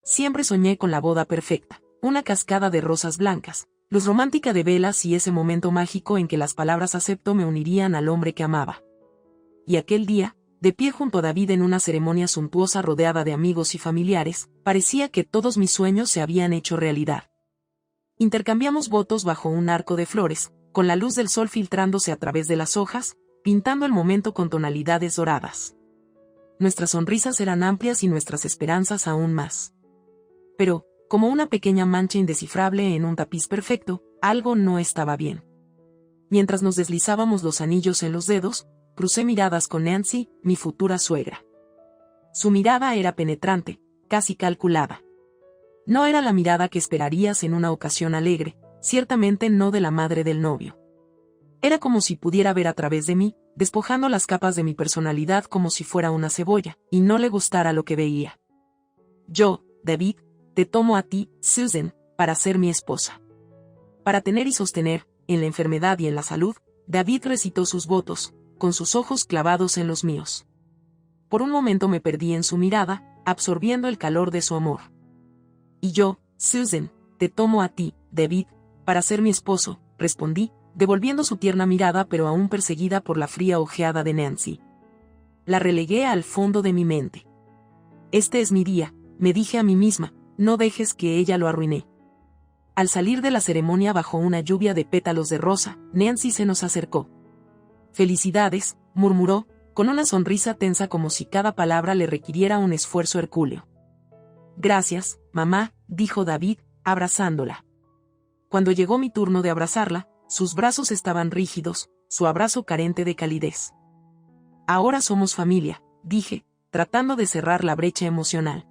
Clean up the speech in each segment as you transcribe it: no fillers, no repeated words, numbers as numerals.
siempre soñé con la boda perfecta, una cascada de rosas blancas, luz romántica de velas y ese momento mágico en que las palabras acepto me unirían al hombre que amaba. Y aquel día, de pie junto a David en una ceremonia suntuosa rodeada de amigos y familiares, parecía que todos mis sueños se habían hecho realidad. Intercambiamos votos bajo un arco de flores, con la luz del sol filtrándose a través de las hojas, pintando el momento con tonalidades doradas. Nuestras sonrisas eran amplias y nuestras esperanzas aún más. Pero, como una pequeña mancha indescifrable en un tapiz perfecto, algo no estaba bien. Mientras nos deslizábamos los anillos en los dedos, crucé miradas con Nancy, mi futura suegra. Su mirada era penetrante, casi calculada. No era la mirada que esperarías en una ocasión alegre, ciertamente no de la madre del novio. Era como si pudiera ver a través de mí, despojando las capas de mi personalidad como si fuera una cebolla, y no le gustara lo que veía. Yo, David, te tomo a ti, Susan, para ser mi esposa. Para tener y sostener, en la enfermedad y en la salud, David recitó sus votos, con sus ojos clavados en los míos. Por un momento me perdí en su mirada, absorbiendo el calor de su amor. Y yo, Susan, te tomo a ti, David, para ser mi esposo, respondí, devolviendo su tierna mirada pero aún perseguida por la fría ojeada de Nancy. La relegué al fondo de mi mente. Este es mi día, me dije a mí misma, no dejes que ella lo arruine. Al salir de la ceremonia bajo una lluvia de pétalos de rosa, Nancy se nos acercó. Felicidades, murmuró, con una sonrisa tensa como si cada palabra le requiriera un esfuerzo hercúleo. Gracias, mamá, dijo David, abrazándola. Cuando llegó mi turno de abrazarla, sus brazos estaban rígidos, su abrazo carente de calidez. Ahora somos familia, dije, tratando de cerrar la brecha emocional.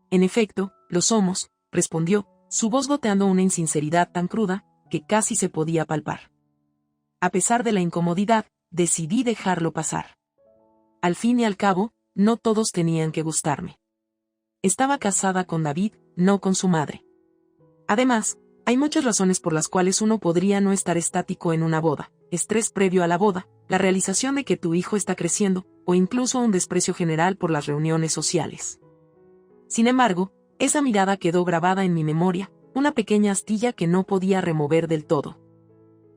En efecto, lo somos, respondió, su voz goteando una insinceridad tan cruda, que casi se podía palpar. A pesar de la incomodidad, decidí dejarlo pasar. Al fin y al cabo, no todos tenían que gustarme. Estaba casada con David, no con su madre. Además, hay muchas razones por las cuales uno podría no estar estático en una boda: estrés previo a la boda, la realización de que tu hijo está creciendo, o incluso un desprecio general por las reuniones sociales. Sin embargo, esa mirada quedó grabada en mi memoria, una pequeña astilla que no podía remover del todo.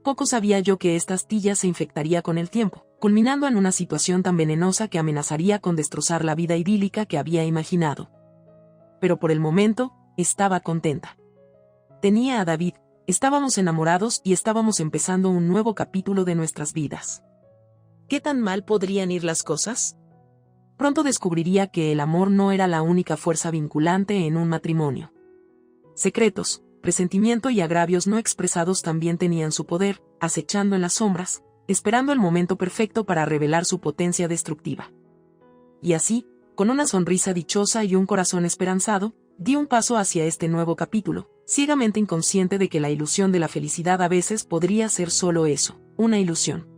Poco sabía yo que esta astilla se infectaría con el tiempo, culminando en una situación tan venenosa que amenazaría con destrozar la vida idílica que había imaginado. Pero por el momento, estaba contenta. Tenía a David, estábamos enamorados y estábamos empezando un nuevo capítulo de nuestras vidas. ¿Qué tan mal podrían ir las cosas? Pronto descubriría que el amor no era la única fuerza vinculante en un matrimonio. Secretos, presentimiento y agravios no expresados también tenían su poder, acechando en las sombras, esperando el momento perfecto para revelar su potencia destructiva. Y así, con una sonrisa dichosa y un corazón esperanzado, di un paso hacia este nuevo capítulo, ciegamente inconsciente de que la ilusión de la felicidad a veces podría ser solo eso, una ilusión.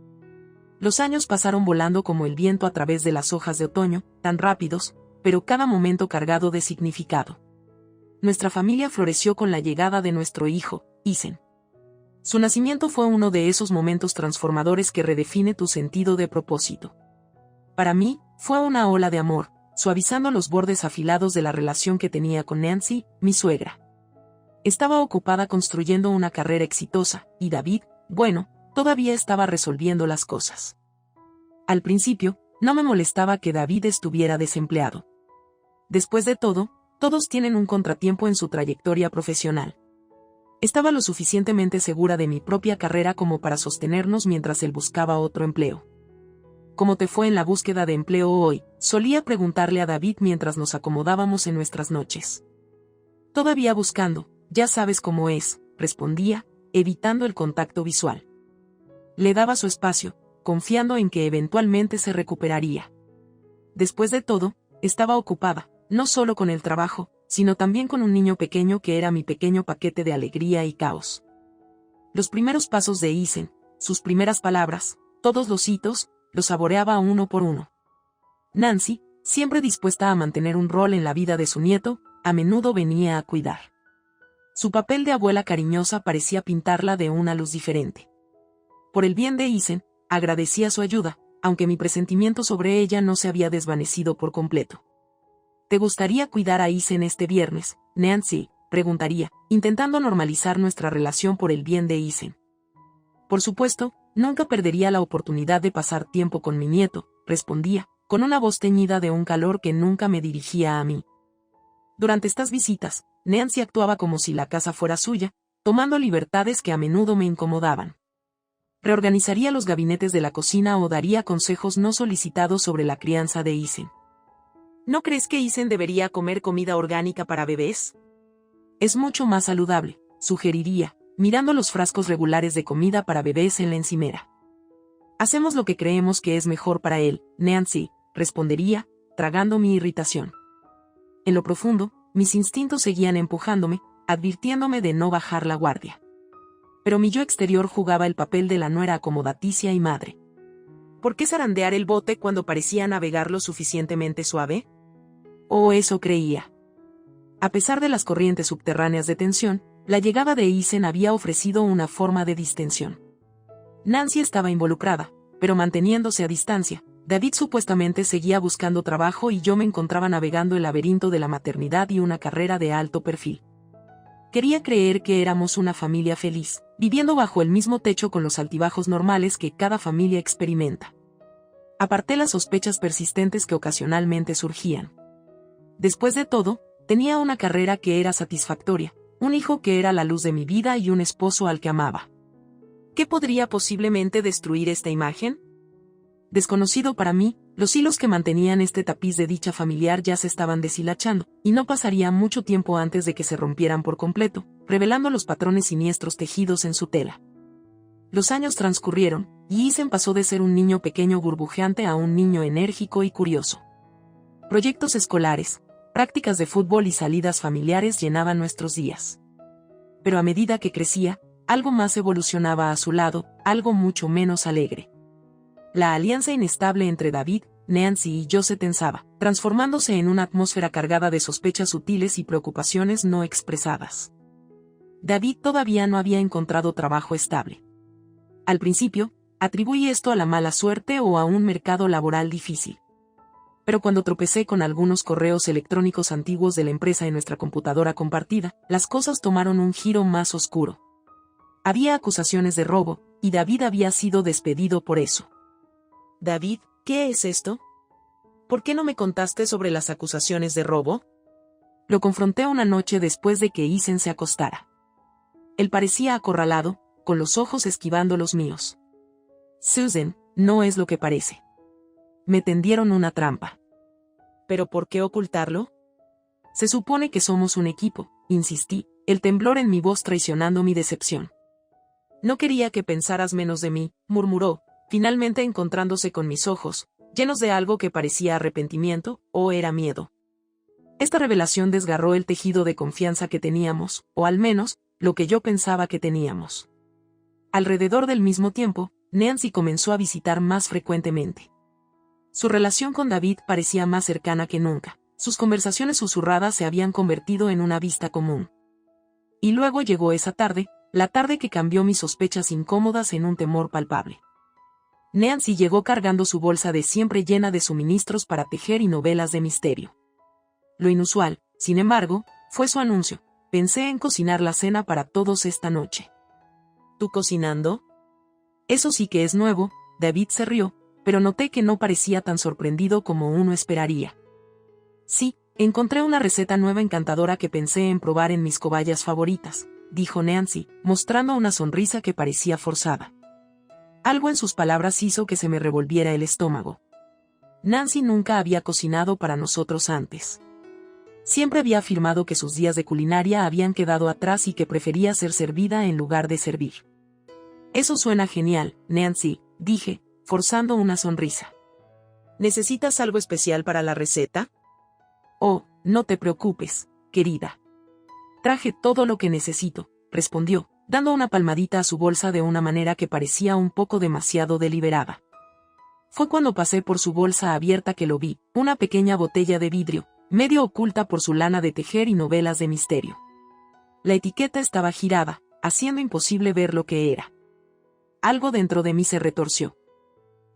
Los años pasaron volando como el viento a través de las hojas de otoño, tan rápidos, pero cada momento cargado de significado. Nuestra familia floreció con la llegada de nuestro hijo, Ethan. Su nacimiento fue uno de esos momentos transformadores que redefine tu sentido de propósito. Para mí, fue una ola de amor, suavizando los bordes afilados de la relación que tenía con Nancy, mi suegra. Estaba ocupada construyendo una carrera exitosa, y David, bueno, todavía estaba resolviendo las cosas. Al principio, no me molestaba que David estuviera desempleado. Después de todo, todos tienen un contratiempo en su trayectoria profesional. Estaba lo suficientemente segura de mi propia carrera como para sostenernos mientras él buscaba otro empleo. ¿Cómo te fue en la búsqueda de empleo hoy?, solía preguntarle a David mientras nos acomodábamos en nuestras noches. Todavía buscando, ya sabes cómo es, respondía, evitando el contacto visual. Le daba su espacio, confiando en que eventualmente se recuperaría. Después de todo, estaba ocupada, no solo con el trabajo, sino también con un niño pequeño que era mi pequeño paquete de alegría y caos. Los primeros pasos de Ethan, sus primeras palabras, todos los hitos, los saboreaba uno por uno. Nancy, siempre dispuesta a mantener un rol en la vida de su nieto, a menudo venía a cuidar. Su papel de abuela cariñosa parecía pintarla de una luz diferente. Por el bien de Ethan, agradecía su ayuda, aunque mi presentimiento sobre ella no se había desvanecido por completo. ¿te gustaría cuidar a Isen este viernes, Nancy?, preguntaría, intentando normalizar nuestra relación por el bien de Isen. Por supuesto, nunca perdería la oportunidad de pasar tiempo con mi nieto, respondía, con una voz teñida de un calor que nunca me dirigía a mí. Durante estas visitas, Nancy actuaba como si la casa fuera suya, tomando libertades que a menudo me incomodaban. Reorganizaría los gabinetes de la cocina o daría consejos no solicitados sobre la crianza de Isen. ¿No crees que Isen debería comer comida orgánica para bebés? Es mucho más saludable, sugeriría, mirando los frascos regulares de comida para bebés en la encimera. Hacemos lo que creemos que es mejor para él, Nancy, respondería, tragando mi irritación. En lo profundo, mis instintos seguían empujándome, advirtiéndome de no bajar la guardia. Pero mi yo exterior jugaba el papel de la nuera acomodaticia y madre. ¿Por qué zarandear el bote cuando parecía navegar lo suficientemente suave? O eso creía. A pesar de las corrientes subterráneas de tensión, la llegada de Isen había ofrecido una forma de distensión. Nancy estaba involucrada, pero manteniéndose a distancia. David supuestamente seguía buscando trabajo y yo me encontraba navegando el laberinto de la maternidad y una carrera de alto perfil. Quería creer que éramos una familia feliz, viviendo bajo el mismo techo con los altibajos normales que cada familia experimenta. Aparté las sospechas persistentes que ocasionalmente surgían. Después de todo, tenía una carrera que era satisfactoria, un hijo que era la luz de mi vida y un esposo al que amaba. ¿Qué podría posiblemente destruir esta imagen? Desconocido para mí, los hilos que mantenían este tapiz de dicha familiar ya se estaban deshilachando, y no pasaría mucho tiempo antes de que se rompieran por completo, revelando los patrones siniestros tejidos en su tela. Los años transcurrieron, y Isen pasó de ser un niño pequeño burbujeante a un niño enérgico y curioso. Proyectos escolares, prácticas de fútbol y salidas familiares llenaban nuestros días. Pero a medida que crecía, algo más evolucionaba a su lado, algo mucho menos alegre. La alianza inestable entre David, Nancy y yo se tensaba, transformándose en una atmósfera cargada de sospechas sutiles y preocupaciones no expresadas. David todavía no había encontrado trabajo estable. Al principio, atribuí esto a la mala suerte o a un mercado laboral difícil. Pero cuando tropecé con algunos correos electrónicos antiguos de la empresa en nuestra computadora compartida, las cosas tomaron un giro más oscuro. Había acusaciones de robo, y David había sido despedido por eso. David, ¿qué es esto? ¿Por qué no me contaste sobre las acusaciones de robo? Lo confronté una noche después de que Isen se acostara. Él parecía acorralado, con los ojos esquivando los míos. Susan, no es lo que parece. Me tendieron una trampa. ¿Pero por qué ocultarlo? Se supone que somos un equipo, insistí, el temblor en mi voz traicionando mi decepción. No quería que pensaras menos de mí, murmuró, finalmente encontrándose con mis ojos, llenos de algo que parecía arrepentimiento, o era miedo. Esta revelación desgarró el tejido de confianza que teníamos, o al menos, lo que yo pensaba que teníamos. Alrededor del mismo tiempo, Nancy comenzó a visitar más frecuentemente. Su relación con David parecía más cercana que nunca, sus conversaciones susurradas se habían convertido en una vista común. Y luego llegó esa tarde, la tarde que cambió mis sospechas incómodas en un temor palpable. Nancy llegó cargando su bolsa de siempre llena de suministros para tejer y novelas de misterio. Lo inusual, sin embargo, fue su anuncio: pensé en cocinar la cena para todos esta noche. ¿Tú cocinando? Eso sí que es nuevo, David se rió, pero noté que no parecía tan sorprendido como uno esperaría. Sí, encontré una receta nueva encantadora que pensé en probar en mis cobayas favoritas, dijo Nancy, mostrando una sonrisa que parecía forzada. Algo en sus palabras hizo que se me revolviera el estómago. Nancy nunca había cocinado para nosotros antes. Siempre había afirmado que sus días de culinaria habían quedado atrás y que prefería ser servida en lugar de servir. Eso suena genial, Nancy, dije, forzando una sonrisa. ¿Necesitas algo especial para la receta? Oh, no te preocupes, querida. Traje todo lo que necesito, respondió, dando una palmadita a su bolsa de una manera que parecía un poco demasiado deliberada. Fue cuando pasé por su bolsa abierta que lo vi, una pequeña botella de vidrio, medio oculta por su lana de tejer y novelas de misterio. La etiqueta estaba girada, haciendo imposible ver lo que era. Algo dentro de mí se retorció.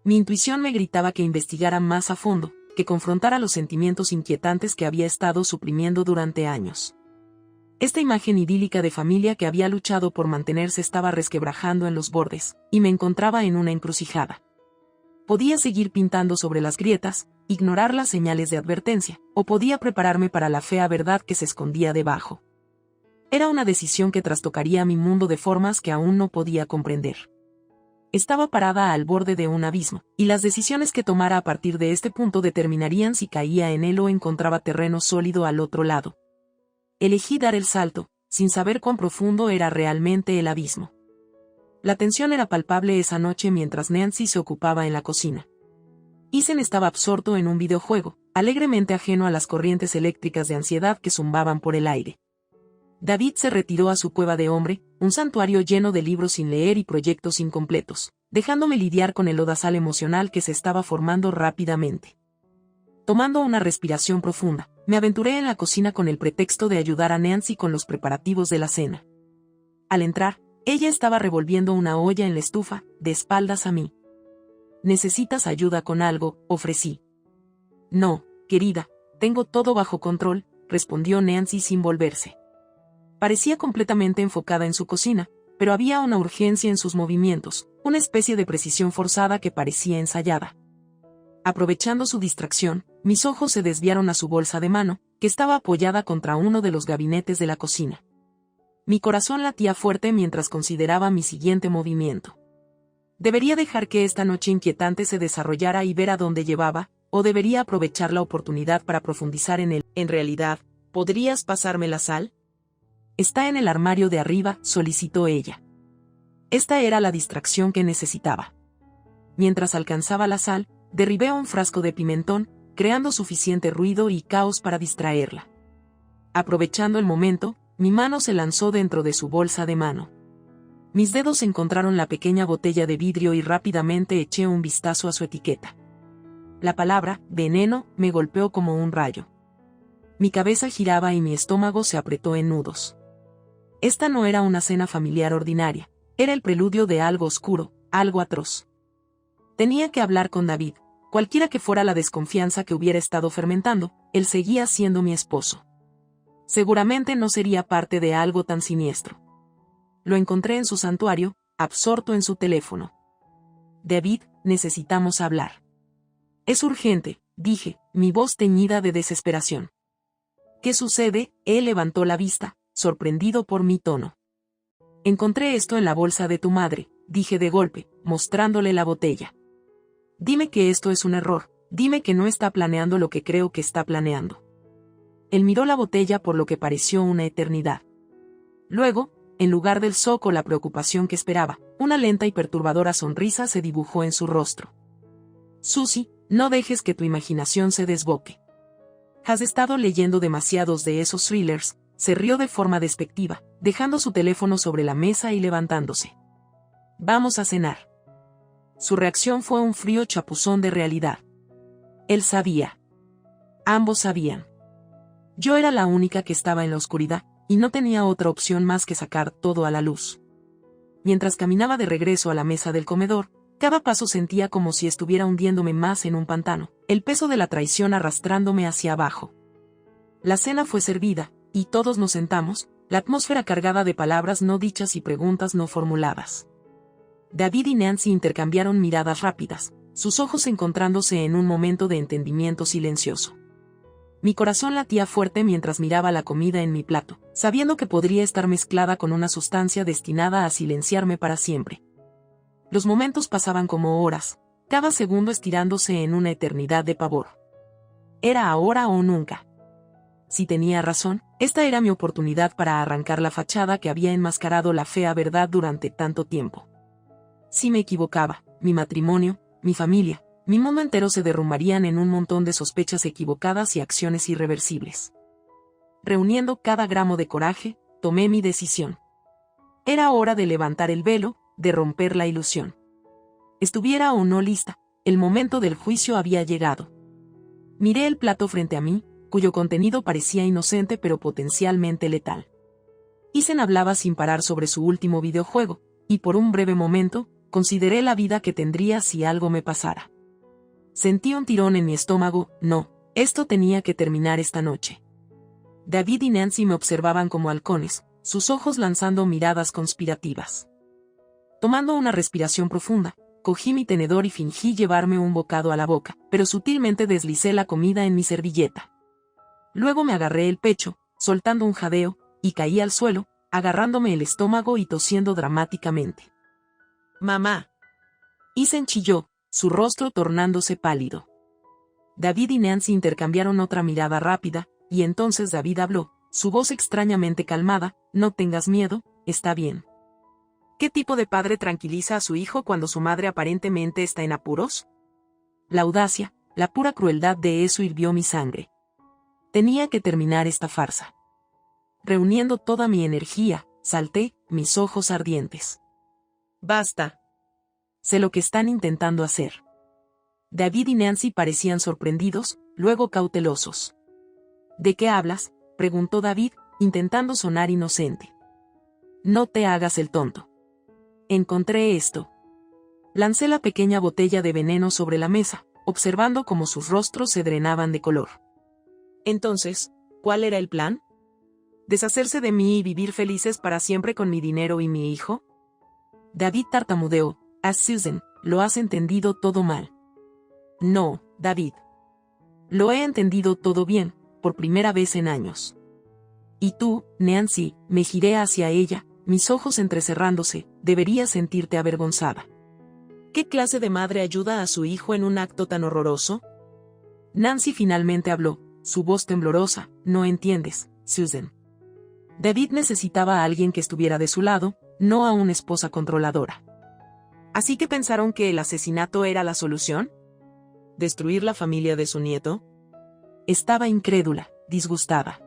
Mi intuición me gritaba que investigara más a fondo, que confrontara los sentimientos inquietantes que había estado suprimiendo durante años. Esta imagen idílica de familia que había luchado por mantenerse estaba resquebrajando en los bordes, y me encontraba en una encrucijada. Podía seguir pintando sobre las grietas, ignorar las señales de advertencia, o podía prepararme para la fea verdad que se escondía debajo. Era una decisión que trastocaría mi mundo de formas que aún no podía comprender. Estaba parada al borde de un abismo, y las decisiones que tomara a partir de este punto determinarían si caía en él o encontraba terreno sólido al otro lado. Elegí dar el salto, sin saber cuán profundo era realmente el abismo. La tensión era palpable esa noche mientras Nancy se ocupaba en la cocina. Ethan estaba absorto en un videojuego, alegremente ajeno a las corrientes eléctricas de ansiedad que zumbaban por el aire. David se retiró a su cueva de hombre, un santuario lleno de libros sin leer y proyectos incompletos, dejándome lidiar con el lodazal emocional que se estaba formando rápidamente. Tomando una respiración profunda, me aventuré en la cocina con el pretexto de ayudar a Nancy con los preparativos de la cena. Al entrar, ella estaba revolviendo una olla en la estufa, de espaldas a mí. ¿Necesitas ayuda con algo?, ofrecí. No, querida, tengo todo bajo control, respondió Nancy sin volverse. Parecía completamente enfocada en su cocina, pero había una urgencia en sus movimientos, una especie de precisión forzada que parecía ensayada. Aprovechando su distracción, mis ojos se desviaron a su bolsa de mano, que estaba apoyada contra uno de los gabinetes de la cocina. Mi corazón latía fuerte mientras consideraba mi siguiente movimiento. ¿Debería dejar que esta noche inquietante se desarrollara y ver a dónde llevaba, o debería aprovechar la oportunidad para profundizar en él? En realidad, ¿podrías pasarme la sal? Está en el armario de arriba, solicitó ella. Esta era la distracción que necesitaba. Mientras alcanzaba la sal, derribé un frasco de pimentón, creando suficiente ruido y caos para distraerla. Aprovechando el momento, mi mano se lanzó dentro de su bolsa de mano. Mis dedos encontraron la pequeña botella de vidrio y rápidamente eché un vistazo a su etiqueta. La palabra, veneno, me golpeó como un rayo. Mi cabeza giraba y mi estómago se apretó en nudos. Esta no era una cena familiar ordinaria, era el preludio de algo oscuro, algo atroz. Tenía que hablar con David, cualquiera que fuera la desconfianza que hubiera estado fermentando, él seguía siendo mi esposo. Seguramente no sería parte de algo tan siniestro. Lo encontré en su santuario, absorto en su teléfono. David, necesitamos hablar. Es urgente, dije, mi voz teñida de desesperación. ¿Qué sucede? Él levantó la vista, sorprendido por mi tono. Encontré esto en la bolsa de tu madre, dije de golpe, mostrándole la botella. Dime que esto es un error, dime que no está planeando lo que creo que está planeando. Él miró la botella por lo que pareció una eternidad. Luego, en lugar del shock o la preocupación que esperaba, una lenta y perturbadora sonrisa se dibujó en su rostro. Susie, no dejes que tu imaginación se desboque. Has estado leyendo demasiados de esos thrillers, se rió de forma despectiva, dejando su teléfono sobre la mesa y levantándose. Vamos a cenar. Su reacción fue un frío chapuzón de realidad. Él sabía. Ambos sabían. Yo era la única que estaba en la oscuridad, y no tenía otra opción más que sacar todo a la luz. Mientras caminaba de regreso a la mesa del comedor, cada paso sentía como si estuviera hundiéndome más en un pantano, el peso de la traición arrastrándome hacia abajo. La cena fue servida, y todos nos sentamos, la atmósfera cargada de palabras no dichas y preguntas no formuladas. David y Nancy intercambiaron miradas rápidas, sus ojos encontrándose en un momento de entendimiento silencioso. Mi corazón latía fuerte mientras miraba la comida en mi plato, sabiendo que podría estar mezclada con una sustancia destinada a silenciarme para siempre. Los momentos pasaban como horas, cada segundo estirándose en una eternidad de pavor. Era ahora o nunca. Si tenía razón, esta era mi oportunidad para arrancar la fachada que había enmascarado la fea verdad durante tanto tiempo. Si me equivocaba, mi matrimonio, mi familia, mi mundo entero se derrumbarían en un montón de sospechas equivocadas y acciones irreversibles. Reuniendo cada gramo de coraje, tomé mi decisión. Era hora de levantar el velo, de romper la ilusión. Estuviera o no lista, el momento del juicio había llegado. Miré el plato frente a mí, cuyo contenido parecía inocente pero potencialmente letal. Ethan hablaba sin parar sobre su último videojuego, y por un breve momento, consideré la vida que tendría si algo me pasara. Sentí un tirón en mi estómago. No, esto tenía que terminar esta noche. David y Nancy me observaban como halcones, sus ojos lanzando miradas conspirativas. Tomando una respiración profunda, cogí mi tenedor y fingí llevarme un bocado a la boca, pero sutilmente deslicé la comida en mi servilleta. Luego me agarré el pecho, soltando un jadeo, y caí al suelo, agarrándome el estómago y tosiendo dramáticamente. «¡Mamá!». Ethan chilló, su rostro tornándose pálido. David y Nancy intercambiaron otra mirada rápida, y entonces David habló, su voz extrañamente calmada: «No tengas miedo, está bien». ¿Qué tipo de padre tranquiliza a su hijo cuando su madre aparentemente está en apuros? La audacia, la pura crueldad de eso hirvió mi sangre. Tenía que terminar esta farsa. Reuniendo toda mi energía, salté, mis ojos ardientes. «¡Basta!». Sé lo que están intentando hacer. David y Nancy parecían sorprendidos, luego cautelosos. «¿De qué hablas?», preguntó David, intentando sonar inocente. «No te hagas el tonto. Encontré esto». Lancé la pequeña botella de veneno sobre la mesa, observando cómo sus rostros se drenaban de color. Entonces, ¿cuál era el plan? ¿Deshacerse de mí y vivir felices para siempre con mi dinero y mi hijo? David tartamudeó: «Susan, lo has entendido todo mal». «No, David. Lo he entendido todo bien, por primera vez en años». «Y tú, Nancy», me giré hacia ella, mis ojos entrecerrándose, «deberías sentirte avergonzada». ¿Qué clase de madre ayuda a su hijo en un acto tan horroroso? Nancy finalmente habló, su voz temblorosa: «No entiendes, Susan. David necesitaba a alguien que estuviera de su lado, no a una esposa controladora». ¿Así que pensaron que el asesinato era la solución? ¿Destruir la familia de su nieto? Estaba incrédula, disgustada.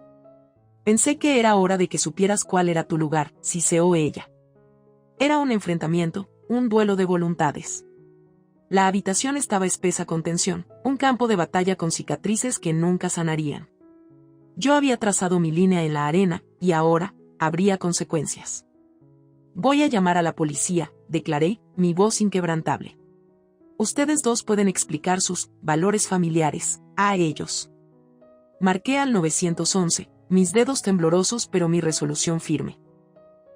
«Pensé que era hora de que supieras cuál era tu lugar», siseó ella. Era un enfrentamiento, un duelo de voluntades. La habitación estaba espesa con tensión, un campo de batalla con cicatrices que nunca sanarían. Yo había trazado mi línea en la arena, y ahora, habría consecuencias. «Voy a llamar a la policía», declaré, mi voz inquebrantable. «Ustedes dos pueden explicar sus valores familiares a ellos». Marqué al 911, mis dedos temblorosos pero mi resolución firme.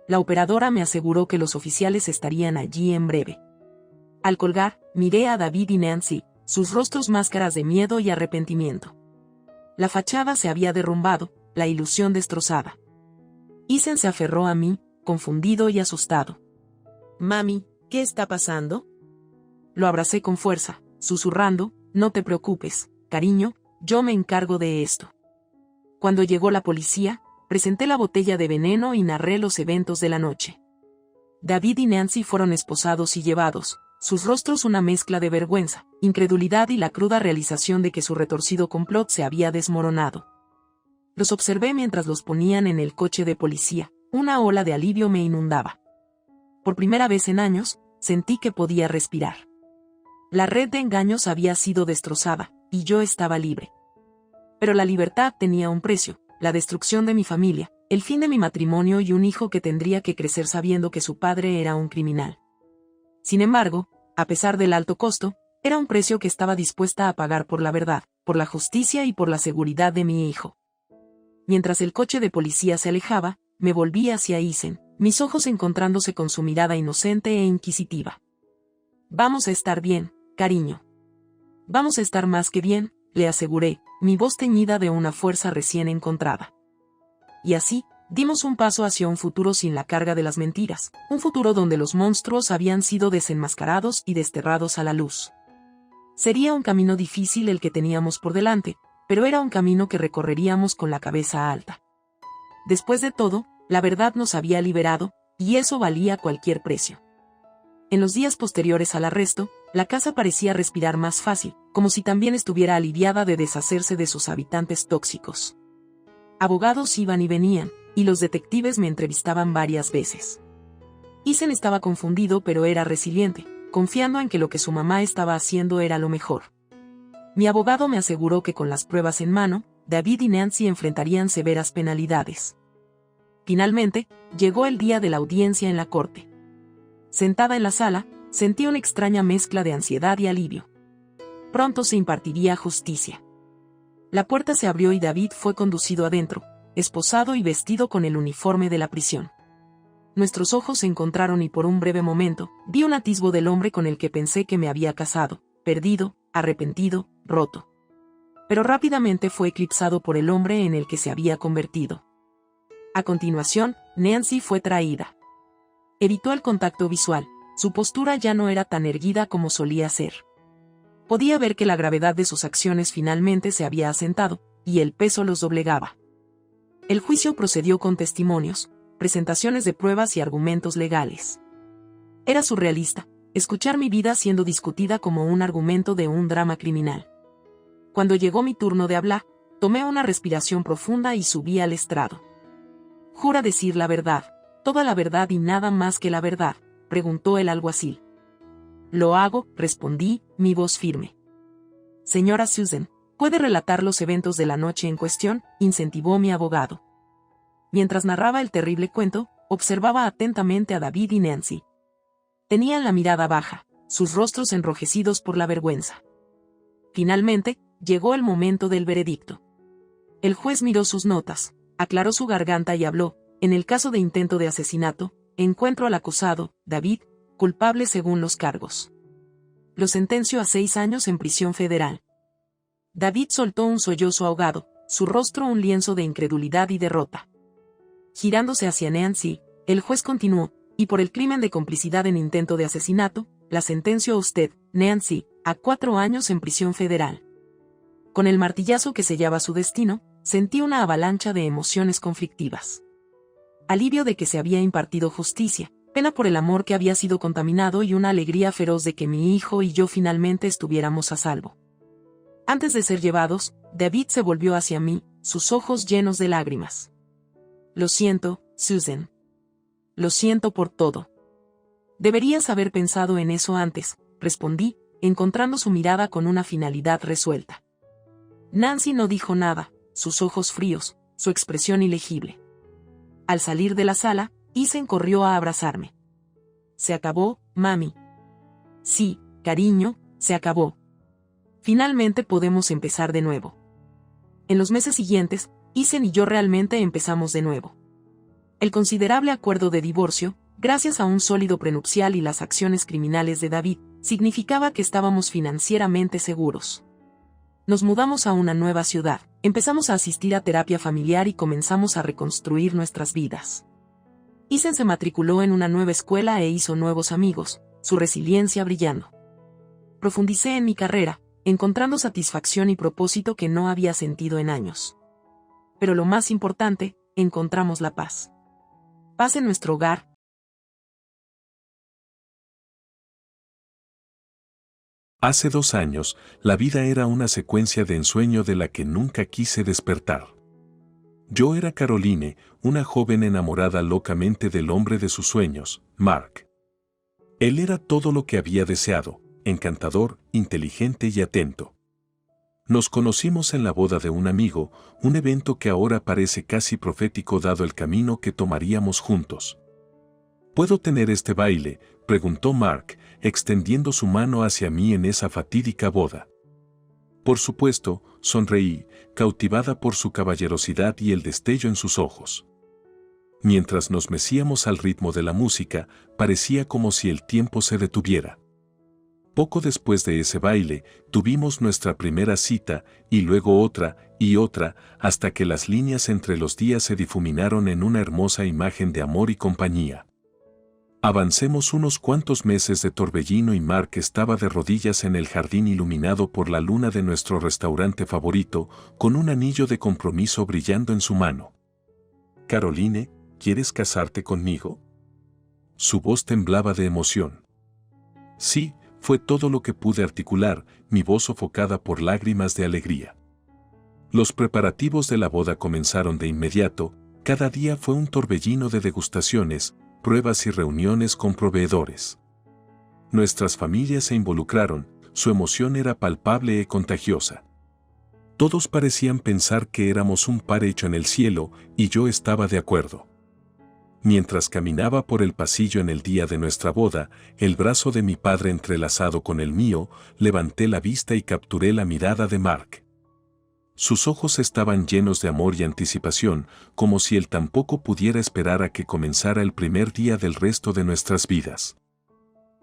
La operadora me aseguró que los oficiales estarían allí en breve. Al colgar, miré a David y Nancy, sus rostros máscaras de miedo y arrepentimiento. La fachada se había derrumbado, la ilusión destrozada. Ethan se aferró a mí, confundido y asustado. «Mami, ¿qué está pasando?». Lo abracé con fuerza, susurrando: «No te preocupes, cariño, yo me encargo de esto». Cuando llegó la policía, presenté la botella de veneno y narré los eventos de la noche. David y Nancy fueron esposados y llevados, sus rostros una mezcla de vergüenza, incredulidad y la cruda realización de que su retorcido complot se había desmoronado. Los observé mientras los ponían en el coche de policía, una ola de alivio me inundaba. Por primera vez en años, sentí que podía respirar. La red de engaños había sido destrozada, y yo estaba libre. Pero la libertad tenía un precio, la destrucción de mi familia, el fin de mi matrimonio y un hijo que tendría que crecer sabiendo que su padre era un criminal. Sin embargo, a pesar del alto costo, era un precio que estaba dispuesta a pagar por la verdad, por la justicia y por la seguridad de mi hijo. Mientras el coche de policía se alejaba, me volví hacia Ethan, mis ojos encontrándose con su mirada inocente e inquisitiva. «Vamos a estar bien, cariño». «Vamos a estar más que bien», le aseguré, mi voz teñida de una fuerza recién encontrada. Y así, dimos un paso hacia un futuro sin la carga de las mentiras, un futuro donde los monstruos habían sido desenmascarados y desterrados a la luz. Sería un camino difícil el que teníamos por delante, pero era un camino que recorreríamos con la cabeza alta. Después de todo, la verdad nos había liberado, y eso valía cualquier precio. En los días posteriores al arresto, la casa parecía respirar más fácil, como si también estuviera aliviada de deshacerse de sus habitantes tóxicos. Abogados iban y venían, y los detectives me entrevistaban varias veces. Ethan estaba confundido pero era resiliente, confiando en que lo que su mamá estaba haciendo era lo mejor. Mi abogado me aseguró que con las pruebas en mano, David y Nancy enfrentarían severas penalidades. Finalmente, llegó el día de la audiencia en la corte. Sentada en la sala, sentí una extraña mezcla de ansiedad y alivio. pronto se impartiría justicia. La puerta se abrió y David fue conducido adentro, esposado y vestido con el uniforme de la prisión. Nuestros ojos se encontraron y por un breve momento, vi un atisbo del hombre con el que pensé que me había casado, perdido, arrepentido, roto. Pero rápidamente fue eclipsado por el hombre en el que se había convertido. A continuación, Nancy fue traída. Evitó el contacto visual, su postura ya no era tan erguida como solía ser. Podía ver que la gravedad de sus acciones finalmente se había asentado, y el peso los doblegaba. El juicio procedió con testimonios, presentaciones de pruebas y argumentos legales. Era surrealista, escuchar mi vida siendo discutida como un argumento de un drama criminal. Cuando llegó mi turno de hablar, tomé una respiración profunda y subí al estrado. «¿Jura decir la verdad, toda la verdad y nada más que la verdad?», preguntó el alguacil. «Lo hago», respondí, mi voz firme. «Señora Susan, ¿puede relatar los eventos de la noche en cuestión?», incentivó mi abogado. Mientras narraba el terrible cuento, observaba atentamente a David y Nancy. Tenían la mirada baja, sus rostros enrojecidos por la vergüenza. Finalmente, llegó el momento del veredicto. El juez miró sus notas, aclaró su garganta y habló: «En el caso de intento de asesinato, encuentro al acusado, David, culpable según los cargos. Lo sentencio a 6 años en prisión federal». David soltó un sollozo ahogado, su rostro un lienzo de incredulidad y derrota. Girándose hacia Nancy, el juez continuó: «Y por el crimen de complicidad en intento de asesinato, la sentencio a usted, Nancy, a 4 años en prisión federal». Con el martillazo que sellaba su destino, sentí una avalancha de emociones conflictivas. Alivio de que se había impartido justicia, pena por el amor que había sido contaminado y una alegría feroz de que mi hijo y yo finalmente estuviéramos a salvo. Antes de ser llevados, David se volvió hacia mí, sus ojos llenos de lágrimas. «Lo siento, Susan. Lo siento por todo. Deberías haber pensado en eso antes», respondí, encontrando su mirada con una finalidad resuelta. Nancy no dijo nada, sus ojos fríos, su expresión ilegible. Al salir de la sala, Ethan corrió a abrazarme. «Se acabó, mami». «Sí, cariño, se acabó. Finalmente podemos empezar de nuevo». En los meses siguientes, Ethan y yo realmente empezamos de nuevo. El considerable acuerdo de divorcio, gracias a un sólido prenupcial y las acciones criminales de David, significaba que estábamos financieramente seguros. Nos mudamos a una nueva ciudad, empezamos a asistir a terapia familiar y comenzamos a reconstruir nuestras vidas. Ethan se matriculó en una nueva escuela e hizo nuevos amigos, su resiliencia brillando. Profundicé en mi carrera, encontrando satisfacción y propósito que no había sentido en años. Pero lo más importante, encontramos la paz. Paz en nuestro hogar. Hace 2 años, la vida era una secuencia de ensueño de la que nunca quise despertar. Yo era Caroline, una joven enamorada locamente del hombre de sus sueños, Mark. Él era todo lo que había deseado, encantador, inteligente y atento. Nos conocimos en la boda de un amigo, un evento que ahora parece casi profético dado el camino que tomaríamos juntos. ¿Puedo tener este baile?, preguntó Mark, extendiendo su mano hacia mí en esa fatídica boda. Por supuesto, sonreí, cautivada por su caballerosidad y el destello en sus ojos. Mientras nos mecíamos al ritmo de la música, parecía como si el tiempo se detuviera. Poco después de ese baile, tuvimos nuestra primera cita, y luego otra, y otra, hasta que las líneas entre los días se difuminaron en una hermosa imagen de amor y compañía. Avancemos unos cuantos meses de torbellino y Mark estaba de rodillas en el jardín iluminado por la luna de nuestro restaurante favorito, con un anillo de compromiso brillando en su mano. «Caroline, ¿quieres casarte conmigo?». Su voz temblaba de emoción. «Sí», fue todo lo que pude articular, mi voz sofocada por lágrimas de alegría. Los preparativos de la boda comenzaron de inmediato, cada día fue un torbellino de degustaciones, pruebas y reuniones con proveedores. Nuestras familias se involucraron, su emoción era palpable y contagiosa. Todos parecían pensar que éramos un par hecho en el cielo, y yo estaba de acuerdo. Mientras caminaba por el pasillo en el día de nuestra boda, el brazo de mi padre entrelazado con el mío, levanté la vista y capturé la mirada de Mark. Sus ojos estaban llenos de amor y anticipación, como si él tampoco pudiera esperar a que comenzara el primer día del resto de nuestras vidas.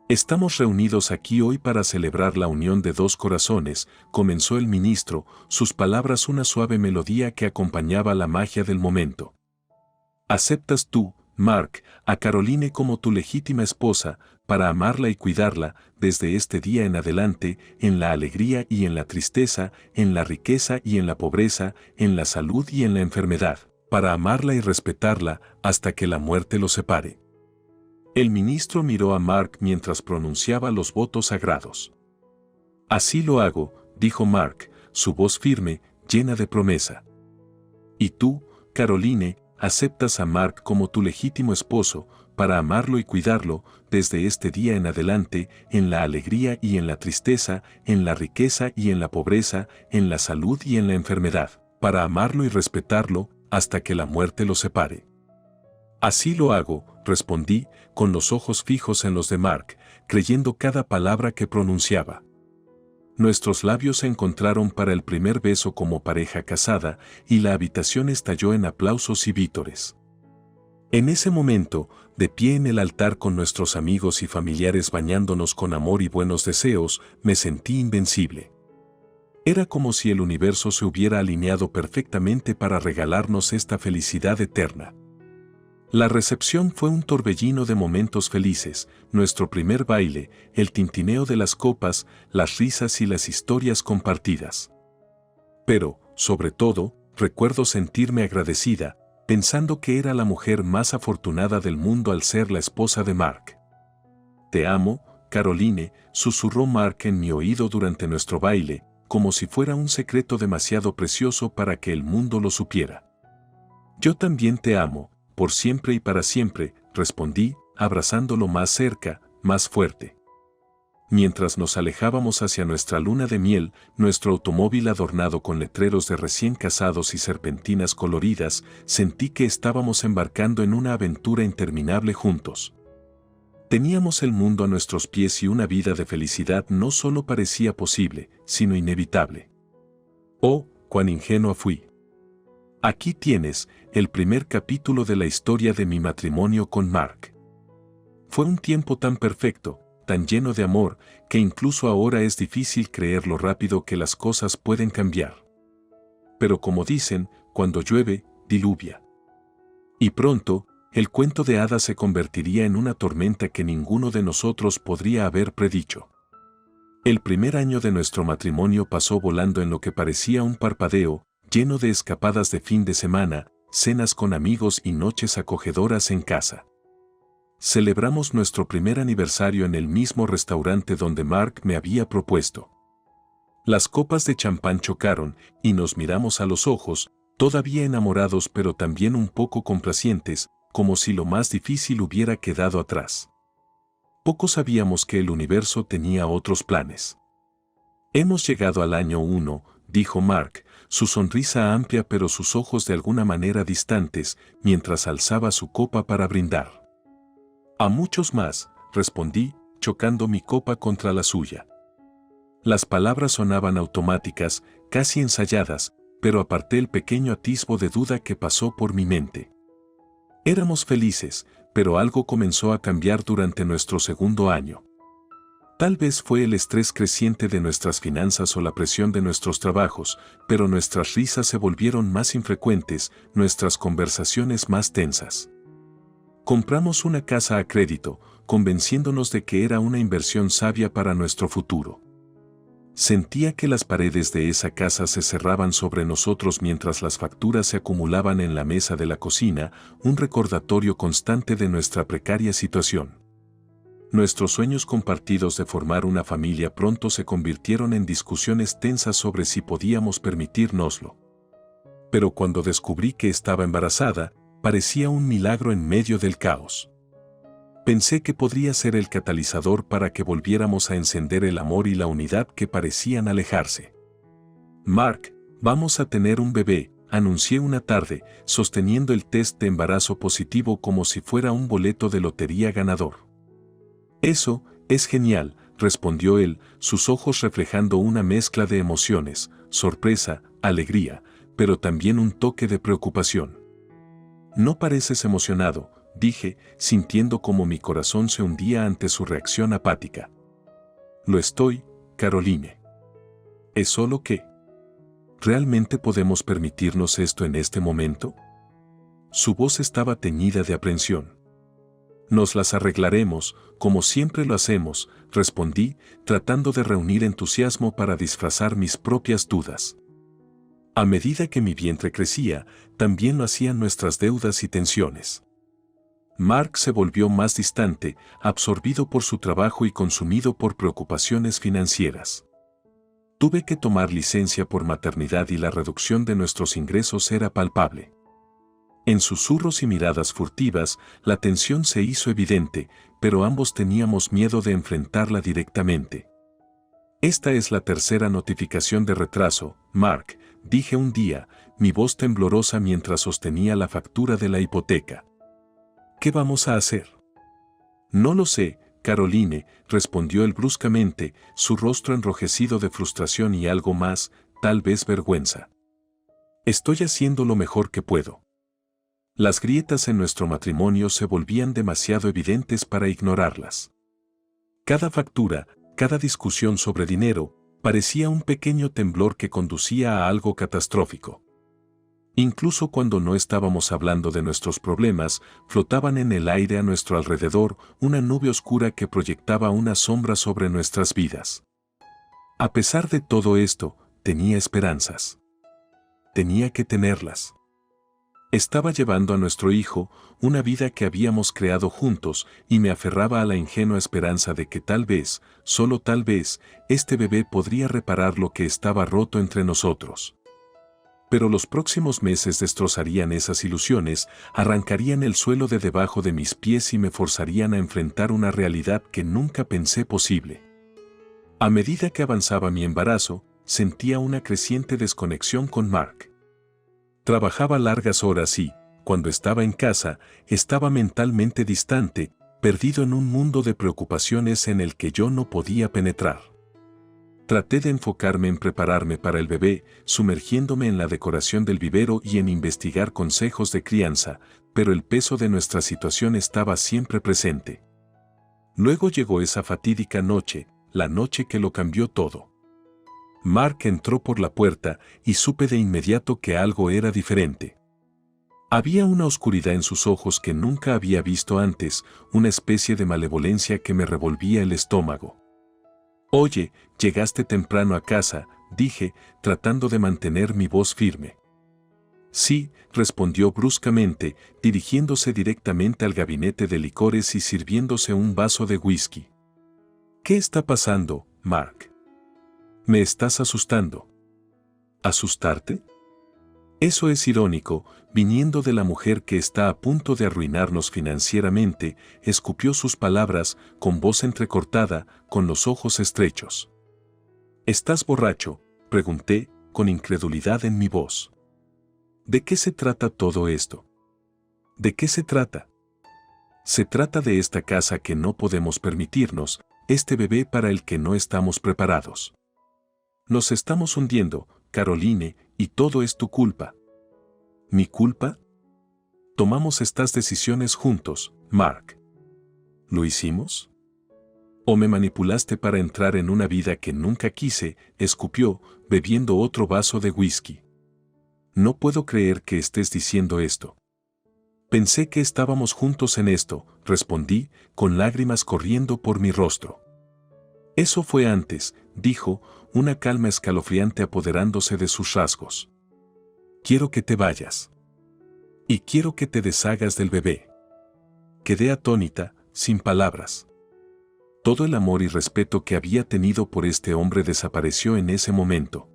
Estamos reunidos aquí hoy para celebrar la unión de dos corazones, comenzó el ministro, sus palabras una suave melodía que acompañaba la magia del momento. ¿Aceptas tú, Mark, a Caroline como tu legítima esposa, para amarla y cuidarla, desde este día en adelante, en la alegría y en la tristeza, en la riqueza y en la pobreza, en la salud y en la enfermedad, para amarla y respetarla, hasta que la muerte los separe? El ministro miró a Mark mientras pronunciaba los votos sagrados. Así lo hago, dijo Mark, su voz firme, llena de promesa. ¿Y tú, Caroline, aceptas a Mark como tu legítimo esposo, para amarlo y cuidarlo, desde este día en adelante, en la alegría y en la tristeza, en la riqueza y en la pobreza, en la salud y en la enfermedad, para amarlo y respetarlo, hasta que la muerte los separe? Así lo hago, respondí, con los ojos fijos en los de Mark, creyendo cada palabra que pronunciaba. Nuestros labios se encontraron para el primer beso como pareja casada, y la habitación estalló en aplausos y vítores. En ese momento, de pie en el altar con nuestros amigos y familiares bañándonos con amor y buenos deseos, me sentí invencible. Era como si el universo se hubiera alineado perfectamente para regalarnos esta felicidad eterna. La recepción fue un torbellino de momentos felices, nuestro primer baile, el tintineo de las copas, las risas y las historias compartidas. Pero, sobre todo, recuerdo sentirme agradecida, pensando que era la mujer más afortunada del mundo al ser la esposa de Mark. Te amo, Caroline, susurró Mark en mi oído durante nuestro baile, como si fuera un secreto demasiado precioso para que el mundo lo supiera. Yo también te amo, por siempre y para siempre, respondí, abrazándolo más cerca, más fuerte. Mientras nos alejábamos hacia nuestra luna de miel, nuestro automóvil adornado con letreros de recién casados y serpentinas coloridas, sentí que estábamos embarcando en una aventura interminable juntos. Teníamos el mundo a nuestros pies y una vida de felicidad no solo parecía posible, sino inevitable. Oh, cuán ingenua fui. Aquí tienes el primer capítulo de la historia de mi matrimonio con Mark. Fue un tiempo tan perfecto, tan lleno de amor, que incluso ahora es difícil creer lo rápido que las cosas pueden cambiar. Pero como dicen, cuando llueve, diluvia. Y pronto, el cuento de hadas se convertiría en una tormenta que ninguno de nosotros podría haber predicho. El primer año de nuestro matrimonio pasó volando en lo que parecía un parpadeo, lleno de escapadas de fin de semana, cenas con amigos y noches acogedoras en casa. Celebramos nuestro primer aniversario en el mismo restaurante donde Mark me había propuesto. Las copas de champán chocaron y nos miramos a los ojos, todavía enamorados pero también un poco complacientes, como si lo más difícil hubiera quedado atrás. Poco sabíamos que el universo tenía otros planes. Hemos llegado al año 1, dijo Mark, su sonrisa amplia pero sus ojos de alguna manera distantes, mientras alzaba su copa para brindar. A muchos más, respondí, chocando mi copa contra la suya. Las palabras sonaban automáticas, casi ensayadas, pero aparté el pequeño atisbo de duda que pasó por mi mente. Éramos felices, pero algo comenzó a cambiar durante nuestro segundo año. Tal vez fue el estrés creciente de nuestras finanzas o la presión de nuestros trabajos, pero nuestras risas se volvieron más infrecuentes, nuestras conversaciones más tensas. Compramos una casa a crédito, convenciéndonos de que era una inversión sabia para nuestro futuro. Sentía que las paredes de esa casa se cerraban sobre nosotros mientras las facturas se acumulaban en la mesa de la cocina, un recordatorio constante de nuestra precaria situación. Nuestros sueños compartidos de formar una familia pronto se convirtieron en discusiones tensas sobre si podíamos permitírnoslo. Pero cuando descubrí que estaba embarazada, parecía un milagro en medio del caos. Pensé que podría ser el catalizador para que volviéramos a encender el amor y la unidad que parecían alejarse. Mark, vamos a tener un bebé, anuncié una tarde, sosteniendo el test de embarazo positivo como si fuera un boleto de lotería ganador. Eso es genial, respondió él, sus ojos reflejando una mezcla de emociones, sorpresa, alegría, pero también un toque de preocupación. No pareces emocionado, dije, sintiendo como mi corazón se hundía ante su reacción apática. Lo estoy, Caroline. Es solo que... ¿realmente podemos permitirnos esto en este momento? Su voz estaba teñida de aprensión. Nos las arreglaremos, como siempre lo hacemos, respondí, tratando de reunir entusiasmo para disfrazar mis propias dudas. A medida que mi vientre crecía, también lo hacían nuestras deudas y tensiones. Mark se volvió más distante, absorbido por su trabajo y consumido por preocupaciones financieras. Tuve que tomar licencia por maternidad y la reducción de nuestros ingresos era palpable. En susurros y miradas furtivas, la tensión se hizo evidente, pero ambos teníamos miedo de enfrentarla directamente. Esta es la tercera notificación de retraso, Mark, dije un día, mi voz temblorosa mientras sostenía la factura de la hipoteca. ¿Qué vamos a hacer? No lo sé, Caroline, respondió él bruscamente, su rostro enrojecido de frustración y algo más, tal vez vergüenza. Estoy haciendo lo mejor que puedo. Las grietas en nuestro matrimonio se volvían demasiado evidentes para ignorarlas. Cada factura, cada discusión sobre dinero, parecía un pequeño temblor que conducía a algo catastrófico. Incluso cuando no estábamos hablando de nuestros problemas, flotaban en el aire a nuestro alrededor una nube oscura que proyectaba una sombra sobre nuestras vidas. A pesar de todo esto, tenía esperanzas. Tenía que tenerlas. Estaba llevando a nuestro hijo una vida que habíamos creado juntos y me aferraba a la ingenua esperanza de que tal vez, solo tal vez, este bebé podría reparar lo que estaba roto entre nosotros. Pero los próximos meses destrozarían esas ilusiones, arrancarían el suelo de debajo de mis pies y me forzarían a enfrentar una realidad que nunca pensé posible. A medida que avanzaba mi embarazo, sentía una creciente desconexión con Mark. Trabajaba largas horas y, cuando estaba en casa, estaba mentalmente distante, perdido en un mundo de preocupaciones en el que yo no podía penetrar. Traté de enfocarme en prepararme para el bebé, sumergiéndome en la decoración del vivero y en investigar consejos de crianza, pero el peso de nuestra situación estaba siempre presente. Luego llegó esa fatídica noche, la noche que lo cambió todo. Mark entró por la puerta y supe de inmediato que algo era diferente. Había una oscuridad en sus ojos que nunca había visto antes, una especie de malevolencia que me revolvía el estómago. «Oye, llegaste temprano a casa», dije, tratando de mantener mi voz firme. «Sí», respondió bruscamente, dirigiéndose directamente al gabinete de licores y sirviéndose un vaso de whisky. «¿Qué está pasando, Mark? Me estás asustando». ¿Asustarte? Eso es irónico, viniendo de la mujer que está a punto de arruinarnos financieramente, escupió sus palabras, con voz entrecortada, con los ojos estrechos. ¿Estás borracho?, pregunté, con incredulidad en mi voz. ¿De qué se trata todo esto? ¿De qué se trata? Se trata de esta casa que no podemos permitirnos, este bebé para el que no estamos preparados. Nos estamos hundiendo, Caroline, y todo es tu culpa. ¿Mi culpa? Tomamos estas decisiones juntos, Mark. ¿Lo hicimos? ¿O me manipulaste para entrar en una vida que nunca quise?, escupió, bebiendo otro vaso de whisky. No puedo creer que estés diciendo esto. Pensé que estábamos juntos en esto, respondí, con lágrimas corriendo por mi rostro. Eso fue antes, dijo, una calma escalofriante apoderándose de sus rasgos. Quiero que te vayas. Y quiero que te deshagas del bebé. Quedé atónita, sin palabras. Todo el amor y respeto que había tenido por este hombre desapareció en ese momento.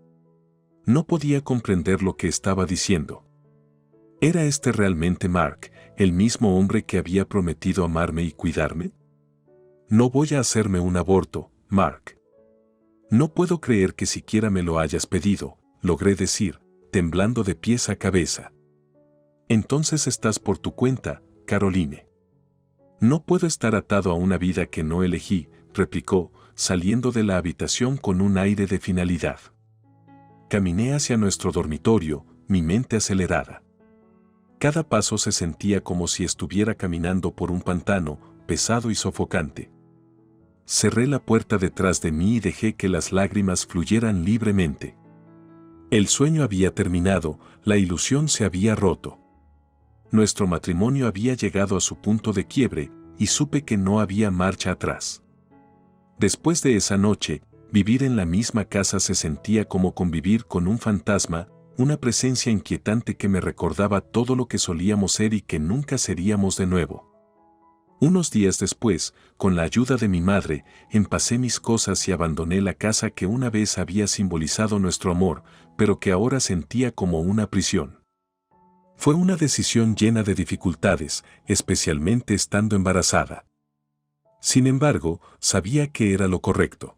No podía comprender lo que estaba diciendo. ¿Era este realmente Mark, el mismo hombre que había prometido amarme y cuidarme? No voy a hacerme un aborto, Mark. No puedo creer que siquiera me lo hayas pedido, logré decir, temblando de pies a cabeza. Entonces estás por tu cuenta, Caroline. No puedo estar atado a una vida que no elegí, replicó, saliendo de la habitación con un aire de finalidad. Caminé hacia nuestro dormitorio, mi mente acelerada. Cada paso se sentía como si estuviera caminando por un pantano, pesado y sofocante. Cerré la puerta detrás de mí y dejé que las lágrimas fluyeran libremente. El sueño había terminado, la ilusión se había roto. Nuestro matrimonio había llegado a su punto de quiebre, y supe que no había marcha atrás. Después de esa noche, vivir en la misma casa se sentía como convivir con un fantasma, una presencia inquietante que me recordaba todo lo que solíamos ser y que nunca seríamos de nuevo. Unos días después, con la ayuda de mi madre, empacé mis cosas y abandoné la casa que una vez había simbolizado nuestro amor, pero que ahora sentía como una prisión. Fue una decisión llena de dificultades, especialmente estando embarazada. Sin embargo, sabía que era lo correcto.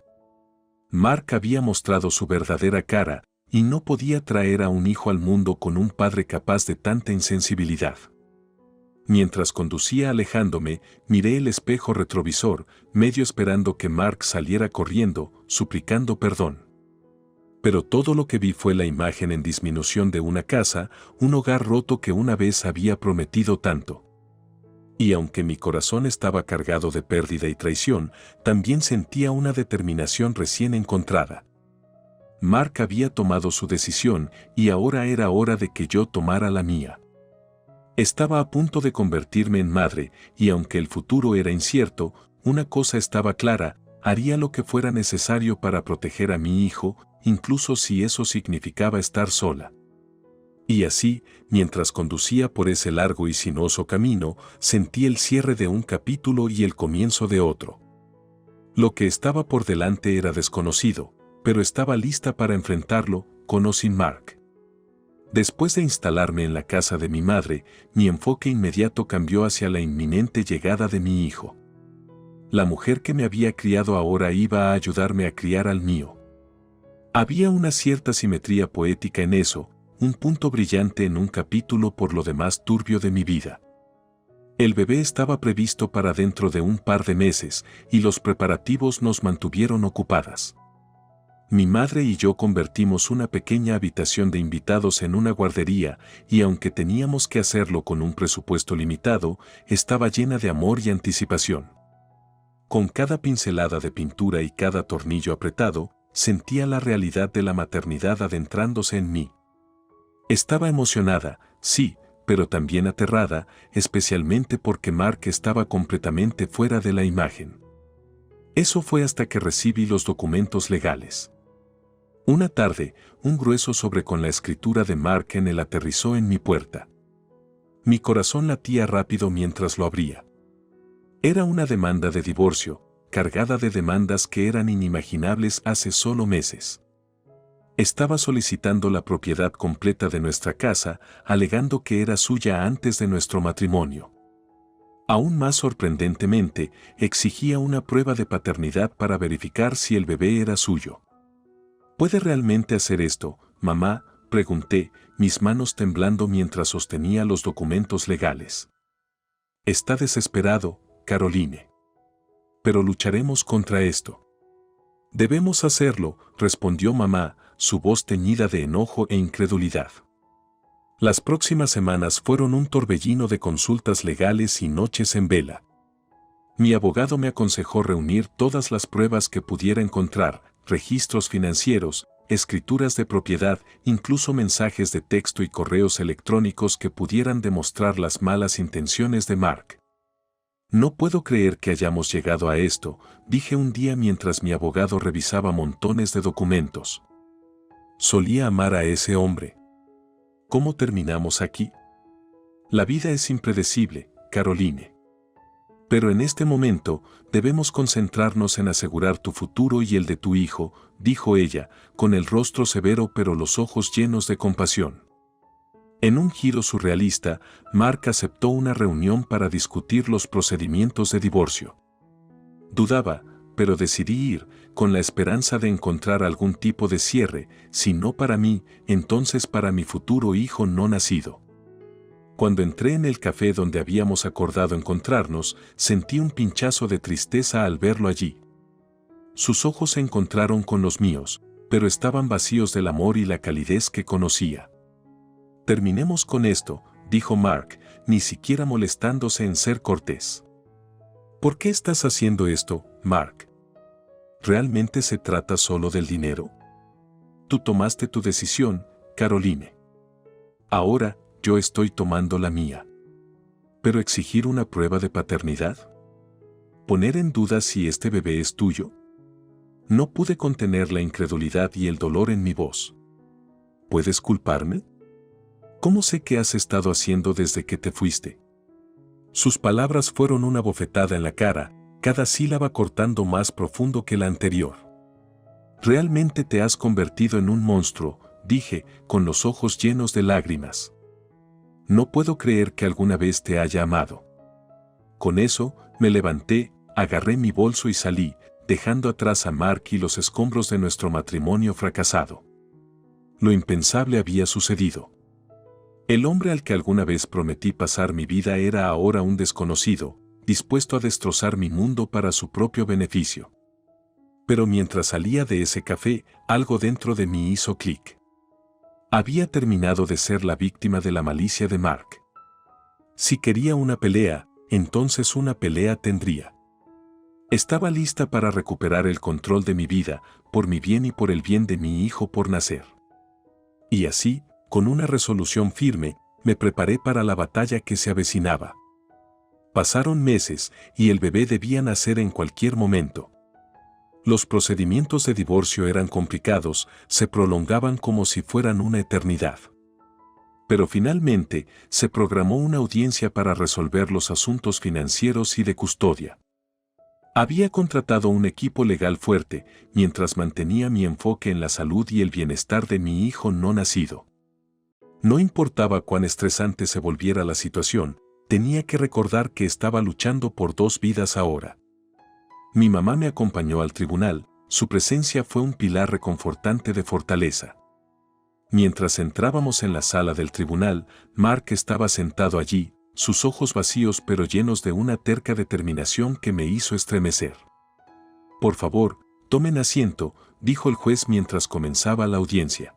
Mark había mostrado su verdadera cara, y no podía traer a un hijo al mundo con un padre capaz de tanta insensibilidad. Mientras conducía alejándome, miré el espejo retrovisor, medio esperando que Mark saliera corriendo, suplicando perdón. Pero todo lo que vi fue la imagen en disminución de una casa, un hogar roto que una vez había prometido tanto. Y aunque mi corazón estaba cargado de pérdida y traición, también sentía una determinación recién encontrada. Mark había tomado su decisión y ahora era hora de que yo tomara la mía. Estaba a punto de convertirme en madre, y aunque el futuro era incierto, una cosa estaba clara: haría lo que fuera necesario para proteger a mi hijo, incluso si eso significaba estar sola. Y así, mientras conducía por ese largo y sinuoso camino, sentí el cierre de un capítulo y el comienzo de otro. Lo que estaba por delante era desconocido, pero estaba lista para enfrentarlo, con o sin Mark. Después de instalarme en la casa de mi madre, mi enfoque inmediato cambió hacia la inminente llegada de mi hijo. La mujer que me había criado ahora iba a ayudarme a criar al mío. Había una cierta simetría poética en eso, un punto brillante en un capítulo por lo demás turbio de mi vida. El bebé estaba previsto para dentro de un par de meses, y los preparativos nos mantuvieron ocupadas. Mi madre y yo convertimos una pequeña habitación de invitados en una guardería, y aunque teníamos que hacerlo con un presupuesto limitado, estaba llena de amor y anticipación. Con cada pincelada de pintura y cada tornillo apretado, sentía la realidad de la maternidad adentrándose en mí. Estaba emocionada, sí, pero también aterrada, especialmente porque Mark estaba completamente fuera de la imagen. Eso fue hasta que recibí los documentos legales. Una tarde, un grueso sobre con la escritura de Mark en él aterrizó en mi puerta. Mi corazón latía rápido mientras lo abría. Era una demanda de divorcio, cargada de demandas que eran inimaginables hace solo meses. Estaba solicitando la propiedad completa de nuestra casa, alegando que era suya antes de nuestro matrimonio. Aún más sorprendentemente, exigía una prueba de paternidad para verificar si el bebé era suyo. ¿Puede realmente hacer esto, mamá?, pregunté, mis manos temblando mientras sostenía los documentos legales. Está desesperado, Caroline. Pero lucharemos contra esto. Debemos hacerlo, respondió mamá, su voz teñida de enojo e incredulidad. Las próximas semanas fueron un torbellino de consultas legales y noches en vela. Mi abogado me aconsejó reunir todas las pruebas que pudiera encontrar, registros financieros, escrituras de propiedad, incluso mensajes de texto y correos electrónicos que pudieran demostrar las malas intenciones de Mark. No puedo creer que hayamos llegado a esto, dije un día mientras mi abogado revisaba montones de documentos. Solía amar a ese hombre. ¿Cómo terminamos aquí? La vida es impredecible, Caroline. Pero en este momento, debemos concentrarnos en asegurar tu futuro y el de tu hijo, dijo ella, con el rostro severo pero los ojos llenos de compasión. En un giro surrealista, Mark aceptó una reunión para discutir los procedimientos de divorcio. Dudaba, pero decidí ir, con la esperanza de encontrar algún tipo de cierre, si no para mí, entonces para mi futuro hijo no nacido. Cuando entré en el café donde habíamos acordado encontrarnos, sentí un pinchazo de tristeza al verlo allí. Sus ojos se encontraron con los míos, pero estaban vacíos del amor y la calidez que conocía. Terminemos con esto, dijo Mark, ni siquiera molestándose en ser cortés. ¿Por qué estás haciendo esto, Mark? ¿Realmente se trata solo del dinero? Tú tomaste tu decisión, Caroline. Ahora, yo estoy tomando la mía. ¿Pero exigir una prueba de paternidad? ¿Poner en duda si este bebé es tuyo? No pude contener la incredulidad y el dolor en mi voz. ¿Puedes culparme? ¿Cómo sé qué has estado haciendo desde que te fuiste? Sus palabras fueron una bofetada en la cara, cada sílaba cortando más profundo que la anterior. Realmente te has convertido en un monstruo, dije, con los ojos llenos de lágrimas. No puedo creer que alguna vez te haya amado. Con eso, me levanté, agarré mi bolso y salí, dejando atrás a Mark y los escombros de nuestro matrimonio fracasado. Lo impensable había sucedido. El hombre al que alguna vez prometí pasar mi vida era ahora un desconocido, dispuesto a destrozar mi mundo para su propio beneficio. Pero mientras salía de ese café, algo dentro de mí hizo clic. Había terminado de ser la víctima de la malicia de Mark. Si quería una pelea, entonces una pelea tendría. Estaba lista para recuperar el control de mi vida, por mi bien y por el bien de mi hijo por nacer. Y así, con una resolución firme, me preparé para la batalla que se avecinaba. Pasaron meses, y el bebé debía nacer en cualquier momento. Los procedimientos de divorcio eran complicados, se prolongaban como si fueran una eternidad. Pero finalmente, se programó una audiencia para resolver los asuntos financieros y de custodia. Había contratado un equipo legal fuerte, mientras mantenía mi enfoque en la salud y el bienestar de mi hijo no nacido. No importaba cuán estresante se volviera la situación, tenía que recordar que estaba luchando por 2 vidas ahora. Mi mamá me acompañó al tribunal, su presencia fue un pilar reconfortante de fortaleza. Mientras entrábamos en la sala del tribunal, Mark estaba sentado allí, sus ojos vacíos pero llenos de una terca determinación que me hizo estremecer. Por favor, tomen asiento, dijo el juez mientras comenzaba la audiencia.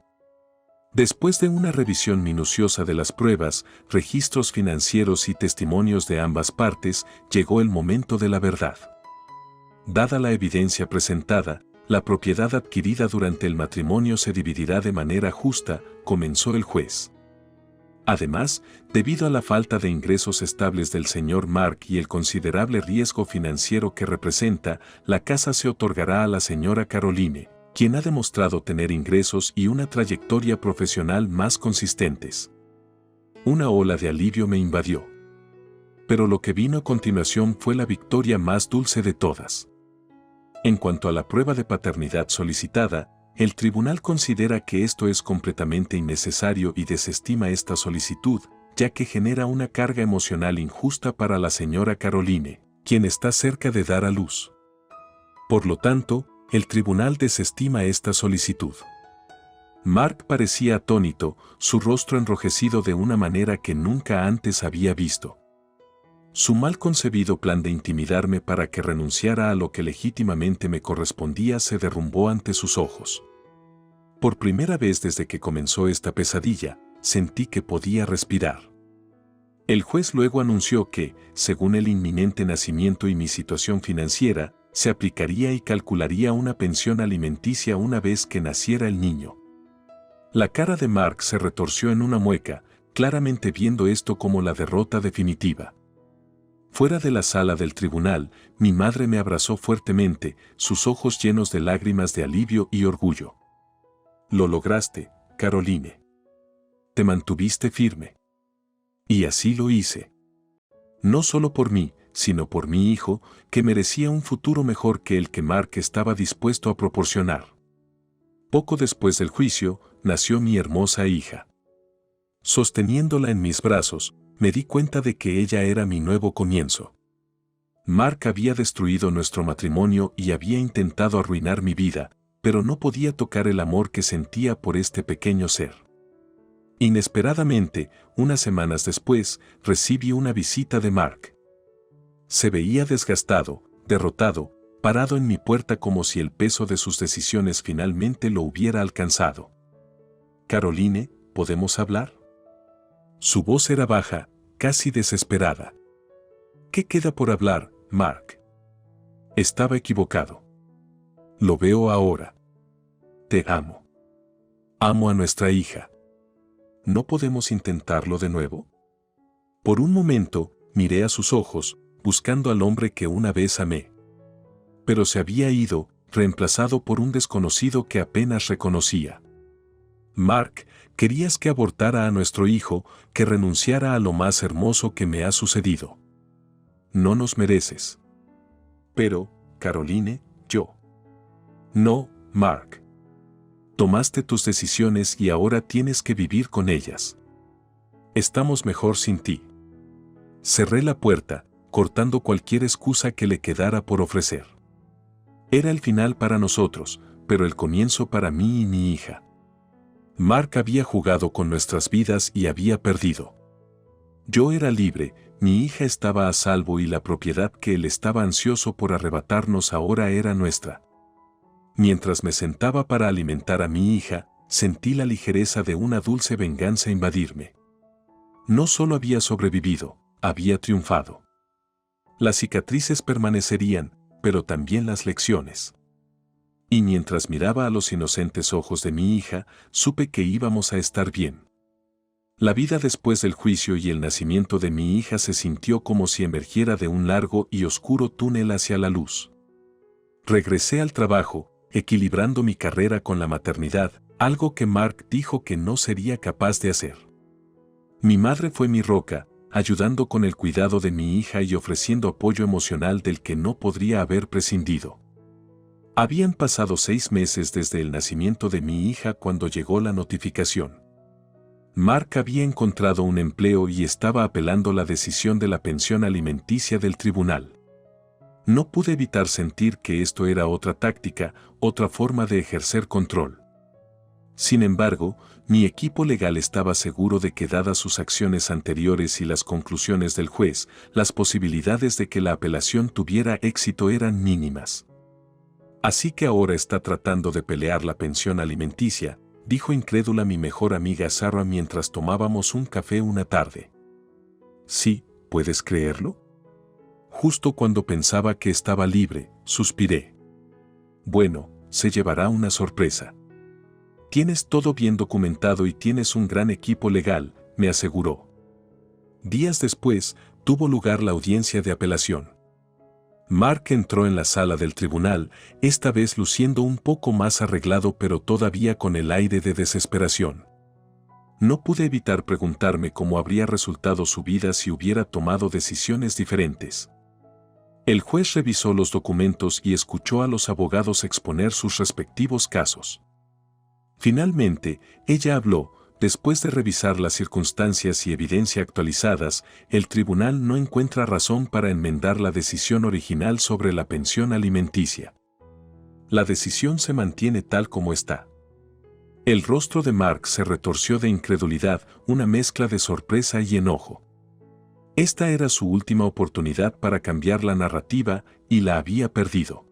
Después de una revisión minuciosa de las pruebas, registros financieros y testimonios de ambas partes, llegó el momento de la verdad. Dada la evidencia presentada, la propiedad adquirida durante el matrimonio se dividirá de manera justa, comenzó el juez. Además, debido a la falta de ingresos estables del señor Mark y el considerable riesgo financiero que representa, la casa se otorgará a la señora Caroline, quien ha demostrado tener ingresos y una trayectoria profesional más consistentes. Una ola de alivio me invadió. Pero lo que vino a continuación fue la victoria más dulce de todas. En cuanto a la prueba de paternidad solicitada, el tribunal considera que esto es completamente innecesario y desestima esta solicitud, ya que genera una carga emocional injusta para la señora Caroline, quien está cerca de dar a luz. Por lo tanto, el tribunal desestima esta solicitud. Mark parecía atónito, su rostro enrojecido de una manera que nunca antes había visto. Su mal concebido plan de intimidarme para que renunciara a lo que legítimamente me correspondía se derrumbó ante sus ojos. Por primera vez desde que comenzó esta pesadilla, sentí que podía respirar. El juez luego anunció que, según el inminente nacimiento y mi situación financiera, se aplicaría y calcularía una pensión alimenticia una vez que naciera el niño. La cara de Mark se retorció en una mueca, claramente viendo esto como la derrota definitiva. Fuera de la sala del tribunal, mi madre me abrazó fuertemente, sus ojos llenos de lágrimas de alivio y orgullo. Lo lograste, Caroline. Te mantuviste firme. Y así lo hice. No solo por mí, sino por mi hijo, que merecía un futuro mejor que el que Mark estaba dispuesto a proporcionar. Poco después del juicio, nació mi hermosa hija. Sosteniéndola en mis brazos, me di cuenta de que ella era mi nuevo comienzo. Mark había destruido nuestro matrimonio y había intentado arruinar mi vida, pero no podía tocar el amor que sentía por este pequeño ser. Inesperadamente, unas semanas después, recibí una visita de Mark. Se veía desgastado, derrotado, parado en mi puerta como si el peso de sus decisiones finalmente lo hubiera alcanzado. «Caroline, ¿podemos hablar?». Su voz era baja, casi desesperada. «¿Qué queda por hablar, Mark?». Estaba equivocado. Lo veo ahora. Te amo. Amo a nuestra hija. ¿No podemos intentarlo de nuevo? Por un momento, miré a sus ojos, buscando al hombre que una vez amé. Pero se había ido, reemplazado por un desconocido que apenas reconocía. Mark, querías que abortara a nuestro hijo, que renunciara a lo más hermoso que me ha sucedido. No nos mereces. Pero, Caroline, yo. No, Mark. Tomaste tus decisiones y ahora tienes que vivir con ellas. Estamos mejor sin ti. Cerré la puerta, cortando cualquier excusa que le quedara por ofrecer. Era el final para nosotros, pero el comienzo para mí y mi hija. Mark había jugado con nuestras vidas y había perdido. Yo era libre, mi hija estaba a salvo y la propiedad que él estaba ansioso por arrebatarnos ahora era nuestra. Mientras me sentaba para alimentar a mi hija, sentí la ligereza de una dulce venganza invadirme. No solo había sobrevivido, había triunfado. Las cicatrices permanecerían, pero también las lecciones. Y mientras miraba a los inocentes ojos de mi hija, supe que íbamos a estar bien. La vida después del juicio y el nacimiento de mi hija se sintió como si emergiera de un largo y oscuro túnel hacia la luz. Regresé al trabajo, equilibrando mi carrera con la maternidad, algo que Mark dijo que no sería capaz de hacer. Mi madre fue mi roca, ayudando con el cuidado de mi hija y ofreciendo apoyo emocional del que no podría haber prescindido. Habían pasado 6 meses desde el nacimiento de mi hija cuando llegó la notificación. Mark había encontrado un empleo y estaba apelando la decisión de la pensión alimenticia del tribunal. No pude evitar sentir que esto era otra táctica, otra forma de ejercer control. Sin embargo, mi equipo legal estaba seguro de que dadas sus acciones anteriores y las conclusiones del juez, las posibilidades de que la apelación tuviera éxito eran mínimas. Así que ahora está tratando de pelear la pensión alimenticia, dijo incrédula mi mejor amiga Sarah mientras tomábamos un café una tarde. Sí, ¿puedes creerlo? Justo cuando pensaba que estaba libre, suspiré. Bueno, se llevará una sorpresa. Tienes todo bien documentado y tienes un gran equipo legal, me aseguró. Días después, tuvo lugar la audiencia de apelación. Mark entró en la sala del tribunal, esta vez luciendo un poco más arreglado pero todavía con el aire de desesperación. No pude evitar preguntarme cómo habría resultado su vida si hubiera tomado decisiones diferentes. El juez revisó los documentos y escuchó a los abogados exponer sus respectivos casos. Finalmente, ella habló. Después de revisar las circunstancias y evidencia actualizadas, el tribunal no encuentra razón para enmendar la decisión original sobre la pensión alimenticia. La decisión se mantiene tal como está. El rostro de Mark se retorció de incredulidad, una mezcla de sorpresa y enojo. Esta era su última oportunidad para cambiar la narrativa y la había perdido.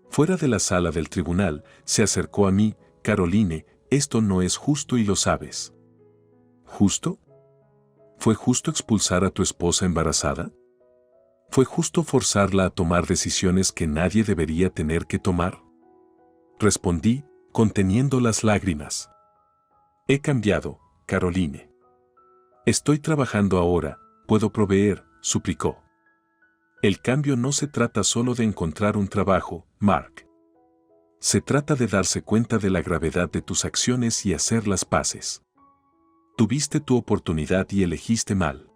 Fuera de la sala del tribunal, se acercó a mí. Caroline, esto no es justo y lo sabes. ¿Justo? ¿Fue justo expulsar a tu esposa embarazada? ¿Fue justo forzarla a tomar decisiones que nadie debería tener que tomar? Respondí, conteniendo las lágrimas. He cambiado, Caroline. Estoy trabajando ahora, puedo proveer, suplicó. El cambio no se trata solo de encontrar un trabajo, Mark. Se trata de darse cuenta de la gravedad de tus acciones y hacer las paces. Tuviste tu oportunidad y elegiste mal.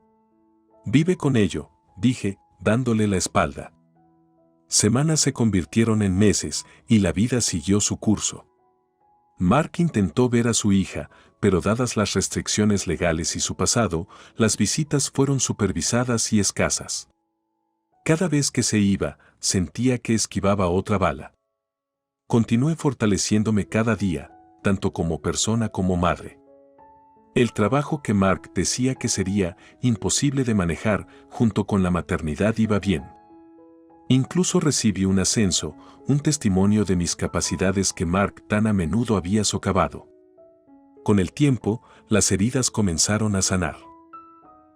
Vive con ello, dije, dándole la espalda. Semanas se convirtieron en meses y la vida siguió su curso. Mark intentó ver a su hija, pero dadas las restricciones legales y su pasado, las visitas fueron supervisadas y escasas. Cada vez que se iba, sentía que esquivaba otra bala. Continué fortaleciéndome cada día, tanto como persona como madre. El trabajo que Mark decía que sería imposible de manejar junto con la maternidad iba bien. Incluso recibí un ascenso, un testimonio de mis capacidades que Mark tan a menudo había socavado. Con el tiempo, las heridas comenzaron a sanar.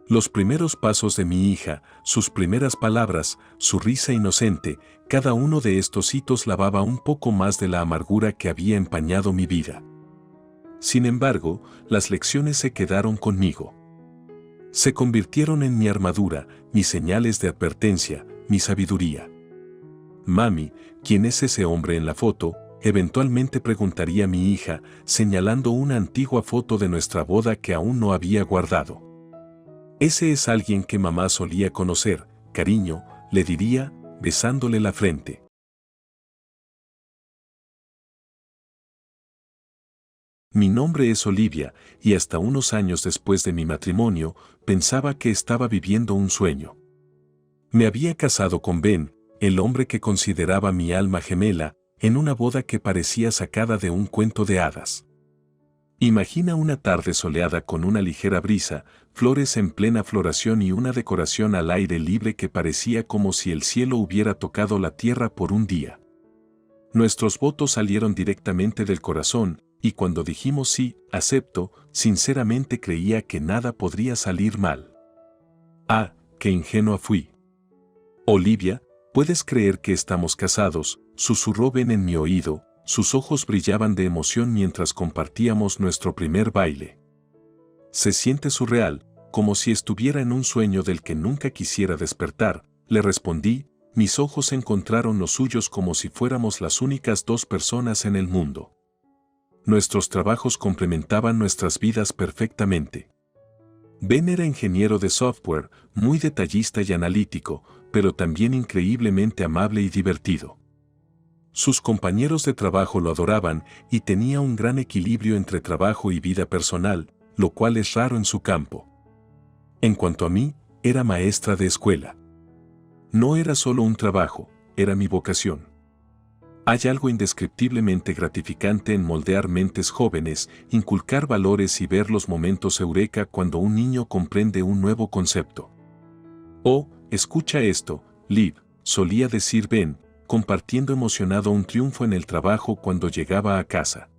Los primeros pasos de mi hija, sus primeras palabras, su risa inocente, cada uno de estos hitos lavaba un poco más de la amargura que había empañado mi vida. Sin embargo, las lecciones se quedaron conmigo. Se convirtieron en mi armadura, mis señales de advertencia, mi sabiduría. Mami, ¿quién es ese hombre en la foto?, eventualmente preguntaría mi hija, señalando una antigua foto de nuestra boda que aún no había guardado. Ese es alguien que mamá solía conocer, cariño, le diría, besándole la frente. Mi nombre es Olivia, y hasta unos años después de mi matrimonio, pensaba que estaba viviendo un sueño. Me había casado con Ben, el hombre que consideraba mi alma gemela, en una boda que parecía sacada de un cuento de hadas. Imagina una tarde soleada con una ligera brisa, flores en plena floración y una decoración al aire libre que parecía como si el cielo hubiera tocado la tierra por un día. Nuestros votos salieron directamente del corazón, y cuando dijimos sí, acepto, sinceramente creía que nada podría salir mal. Ah, qué ingenua fui. Olivia, ¿puedes creer que estamos casados?, susurró Ben en mi oído. Sus ojos brillaban de emoción mientras compartíamos nuestro primer baile. Se siente surreal, como si estuviera en un sueño del que nunca quisiera despertar, le respondí. Mis ojos encontraron los suyos como si fuéramos las únicas dos personas en el mundo. Nuestros trabajos complementaban nuestras vidas perfectamente. Ben era ingeniero de software, muy detallista y analítico, pero también increíblemente amable y divertido. Sus compañeros de trabajo lo adoraban y tenía un gran equilibrio entre trabajo y vida personal, lo cual es raro en su campo. En cuanto a mí, era maestra de escuela. No era solo un trabajo, era mi vocación. Hay algo indescriptiblemente gratificante en moldear mentes jóvenes, inculcar valores y ver los momentos eureka cuando un niño comprende un nuevo concepto. Oh, escucha esto, Liv, solía decir Ben, compartiendo emocionado un triunfo en el trabajo cuando llegaba a casa.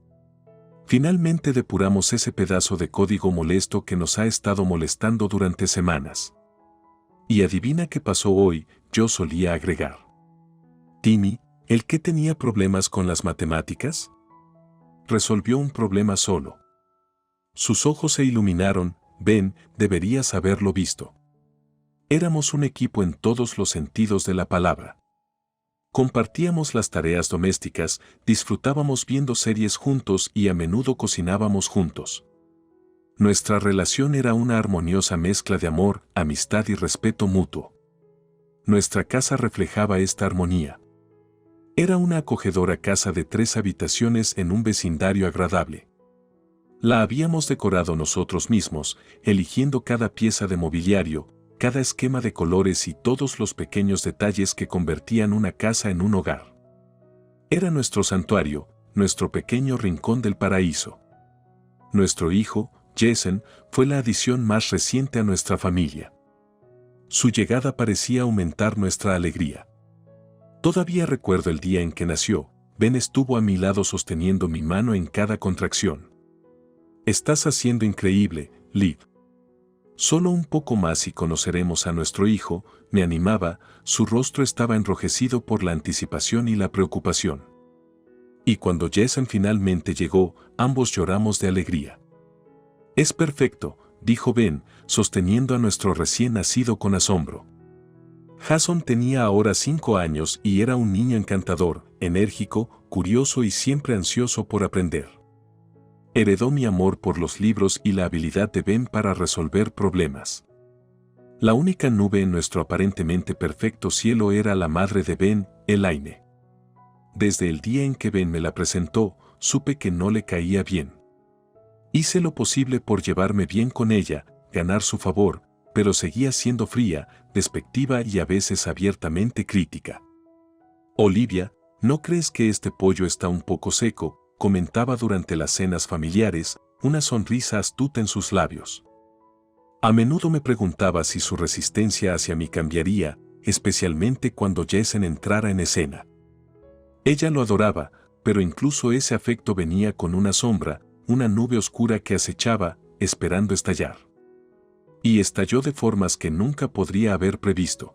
Finalmente depuramos ese pedazo de código molesto que nos ha estado molestando durante semanas. Y adivina qué pasó hoy, yo solía agregar. Timmy, ¿el que tenía problemas con las matemáticas? Resolvió un problema solo. Sus ojos se iluminaron. Ben, deberías haberlo visto. Éramos un equipo en todos los sentidos de la palabra. Compartíamos las tareas domésticas, disfrutábamos viendo series juntos y a menudo cocinábamos juntos. Nuestra relación era una armoniosa mezcla de amor, amistad y respeto mutuo. Nuestra casa reflejaba esta armonía. Era una acogedora casa de 3 habitaciones en un vecindario agradable. La habíamos decorado nosotros mismos, eligiendo cada pieza de mobiliario, cada esquema de colores y todos los pequeños detalles que convertían una casa en un hogar. Era nuestro santuario, nuestro pequeño rincón del paraíso. Nuestro hijo, Jason, fue la adición más reciente a nuestra familia. Su llegada parecía aumentar nuestra alegría. Todavía recuerdo el día en que nació. Ben estuvo a mi lado sosteniendo mi mano en cada contracción. Estás haciendo increíble, Liv. Solo un poco más y conoceremos a nuestro hijo, me animaba. Su rostro estaba enrojecido por la anticipación y la preocupación. Y cuando Jason finalmente llegó, ambos lloramos de alegría. Es perfecto, dijo Ben, sosteniendo a nuestro recién nacido con asombro. Jason tenía ahora 5 años y era un niño encantador, enérgico, curioso y siempre ansioso por aprender. Heredó mi amor por los libros y la habilidad de Ben para resolver problemas. La única nube en nuestro aparentemente perfecto cielo era la madre de Ben, Elaine. Desde el día en que Ben me la presentó, supe que no le caía bien. Hice lo posible por llevarme bien con ella, ganar su favor, pero seguía siendo fría, despectiva y a veces abiertamente crítica. Olivia, ¿no crees que este pollo está un poco seco?, comentaba durante las cenas familiares, una sonrisa astuta en sus labios. A menudo me preguntaba si su resistencia hacia mí cambiaría, especialmente cuando Jason entrara en escena. Ella lo adoraba, pero incluso ese afecto venía con una sombra, una nube oscura que acechaba, esperando estallar. Y estalló de formas que nunca podría haber previsto.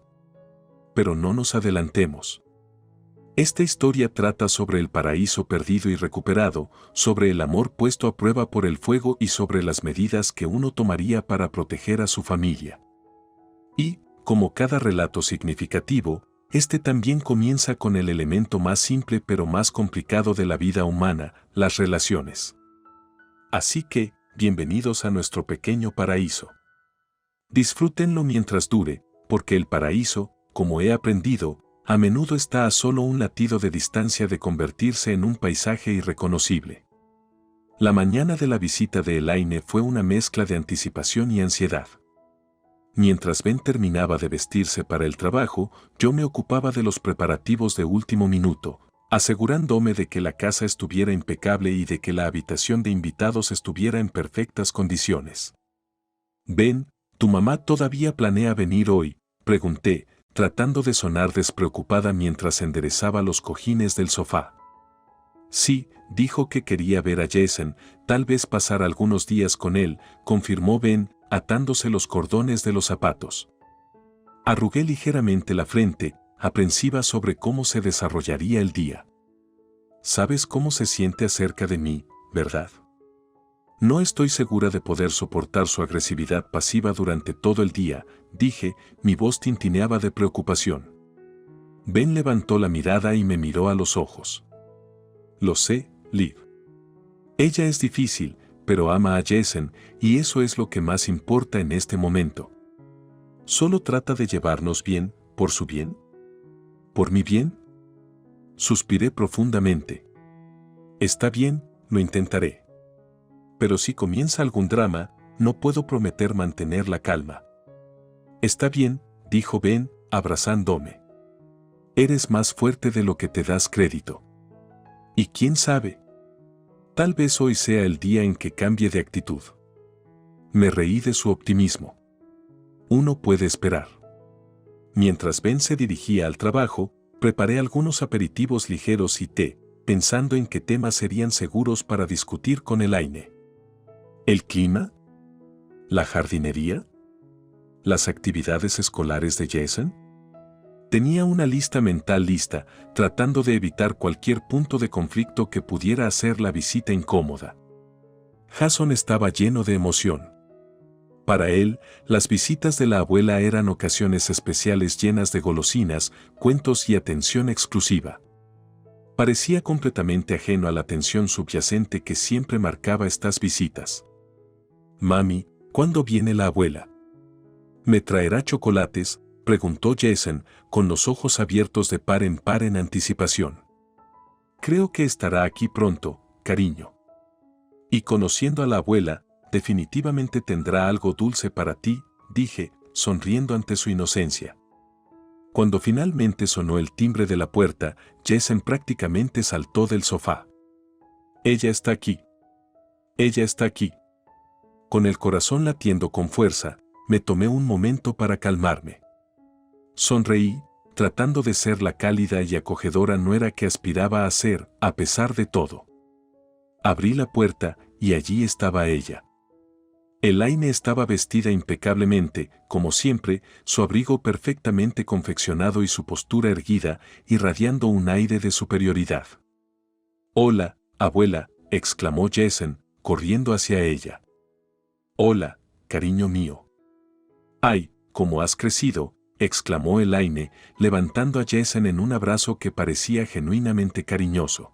Pero no nos adelantemos. Esta historia trata sobre el paraíso perdido y recuperado, sobre el amor puesto a prueba por el fuego y sobre las medidas que uno tomaría para proteger a su familia. Y, como cada relato significativo, este también comienza con el elemento más simple pero más complicado de la vida humana, las relaciones. Así que, bienvenidos a nuestro pequeño paraíso. Disfrútenlo mientras dure, porque el paraíso, como he aprendido, a menudo está a solo un latido de distancia de convertirse en un paisaje irreconocible. La mañana de la visita de Elaine fue una mezcla de anticipación y ansiedad. Mientras Ben terminaba de vestirse para el trabajo, yo me ocupaba de los preparativos de último minuto, asegurándome de que la casa estuviera impecable y de que la habitación de invitados estuviera en perfectas condiciones. «Ben, ¿tu mamá todavía planea venir hoy?», pregunté, tratando de sonar despreocupada mientras enderezaba los cojines del sofá. «Sí, dijo que quería ver a Jason, tal vez pasar algunos días con él», confirmó Ben, atándose los cordones de los zapatos. Arrugué ligeramente la frente, aprensiva sobre cómo se desarrollaría el día. «¿Sabes cómo se siente acerca de mí, verdad? No estoy segura de poder soportar su agresividad pasiva durante todo el día», dije, mi voz tintineaba de preocupación. Ben levantó la mirada y me miró a los ojos. «Lo sé, Liv. Ella es difícil, pero ama a Jason, y eso es lo que más importa en este momento. Solo trata de llevarnos bien, por su bien». «¿Por mi bien?», suspiré profundamente. «Está bien, lo intentaré. Pero si comienza algún drama, no puedo prometer mantener la calma». «Está bien», dijo Ben, abrazándome. «Eres más fuerte de lo que te das crédito. Y quién sabe, tal vez hoy sea el día en que cambie de actitud». Me reí de su optimismo. Uno puede esperar. Mientras Ben se dirigía al trabajo, preparé algunos aperitivos ligeros y té, pensando en qué temas serían seguros para discutir con Elaine. ¿El clima? ¿La jardinería? ¿Las actividades escolares de Jason? Tenía una lista mental lista, tratando de evitar cualquier punto de conflicto que pudiera hacer la visita incómoda. Jason estaba lleno de emoción. Para él, las visitas de la abuela eran ocasiones especiales llenas de golosinas, cuentos y atención exclusiva. Parecía completamente ajeno a la tensión subyacente que siempre marcaba estas visitas. «Mami, ¿cuándo viene la abuela? ¿Me traerá chocolates?», preguntó Jason, con los ojos abiertos de par en anticipación. «Creo que estará aquí pronto, cariño. Y conociendo a la abuela, definitivamente tendrá algo dulce para ti», dije, sonriendo ante su inocencia. Cuando finalmente sonó el timbre de la puerta, Jason prácticamente saltó del sofá. «Ella está aquí. Ella está aquí». Con el corazón latiendo con fuerza, me tomé un momento para calmarme. Sonreí, tratando de ser la cálida y acogedora nuera que aspiraba a ser, a pesar de todo. Abrí la puerta, y allí estaba ella. Elaine estaba vestida impecablemente, como siempre, su abrigo perfectamente confeccionado y su postura erguida, irradiando un aire de superioridad. «Hola, abuela», exclamó Jason, corriendo hacia ella. «Hola, cariño mío». «Ay, cómo has crecido», exclamó Elaine, levantando a Jason en un abrazo que parecía genuinamente cariñoso.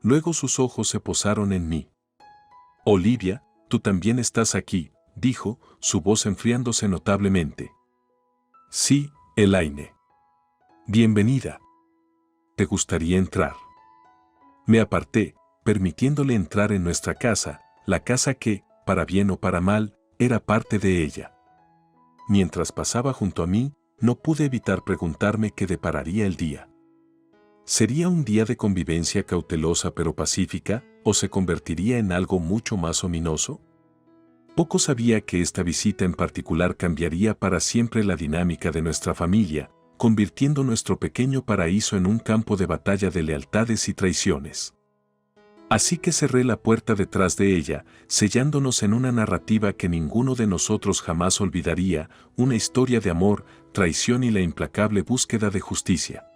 Luego sus ojos se posaron en mí. «Olivia, tú también estás aquí», dijo, su voz enfriándose notablemente. «Sí, Elaine. Bienvenida. ¿Te gustaría entrar?». Me aparté, permitiéndole entrar en nuestra casa, la casa que, para bien o para mal, era parte de ella. mientras pasaba junto a mí, no pude evitar preguntarme qué depararía el día. ¿Sería un día de convivencia cautelosa pero pacífica, o se convertiría en algo mucho más ominoso? Poco sabía que esta visita en particular cambiaría para siempre la dinámica de nuestra familia, convirtiendo nuestro pequeño paraíso en un campo de batalla de lealtades y traiciones. Así que cerré la puerta detrás de ella, sellándonos en una narrativa que ninguno de nosotros jamás olvidaría, una historia de amor, traición y la implacable búsqueda de justicia.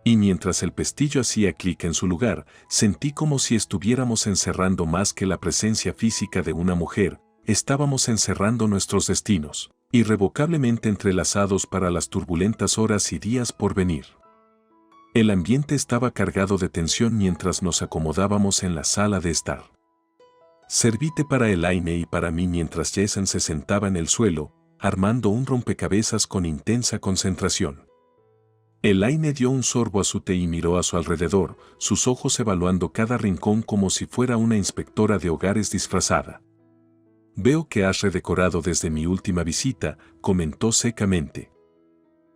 Y mientras el pestillo hacía clic en su lugar, sentí como si estuviéramos encerrando más que la presencia física de una mujer, estábamos encerrando nuestros destinos, irrevocablemente entrelazados para las turbulentas horas y días por venir. El ambiente estaba cargado de tensión mientras nos acomodábamos en la sala de estar. Serví té para Elaine y para mí mientras Jason se sentaba en el suelo, armando un rompecabezas con intensa concentración. Elaine dio un sorbo a su té y miró a su alrededor, sus ojos evaluando cada rincón como si fuera una inspectora de hogares disfrazada. «Veo que has redecorado desde mi última visita», comentó secamente.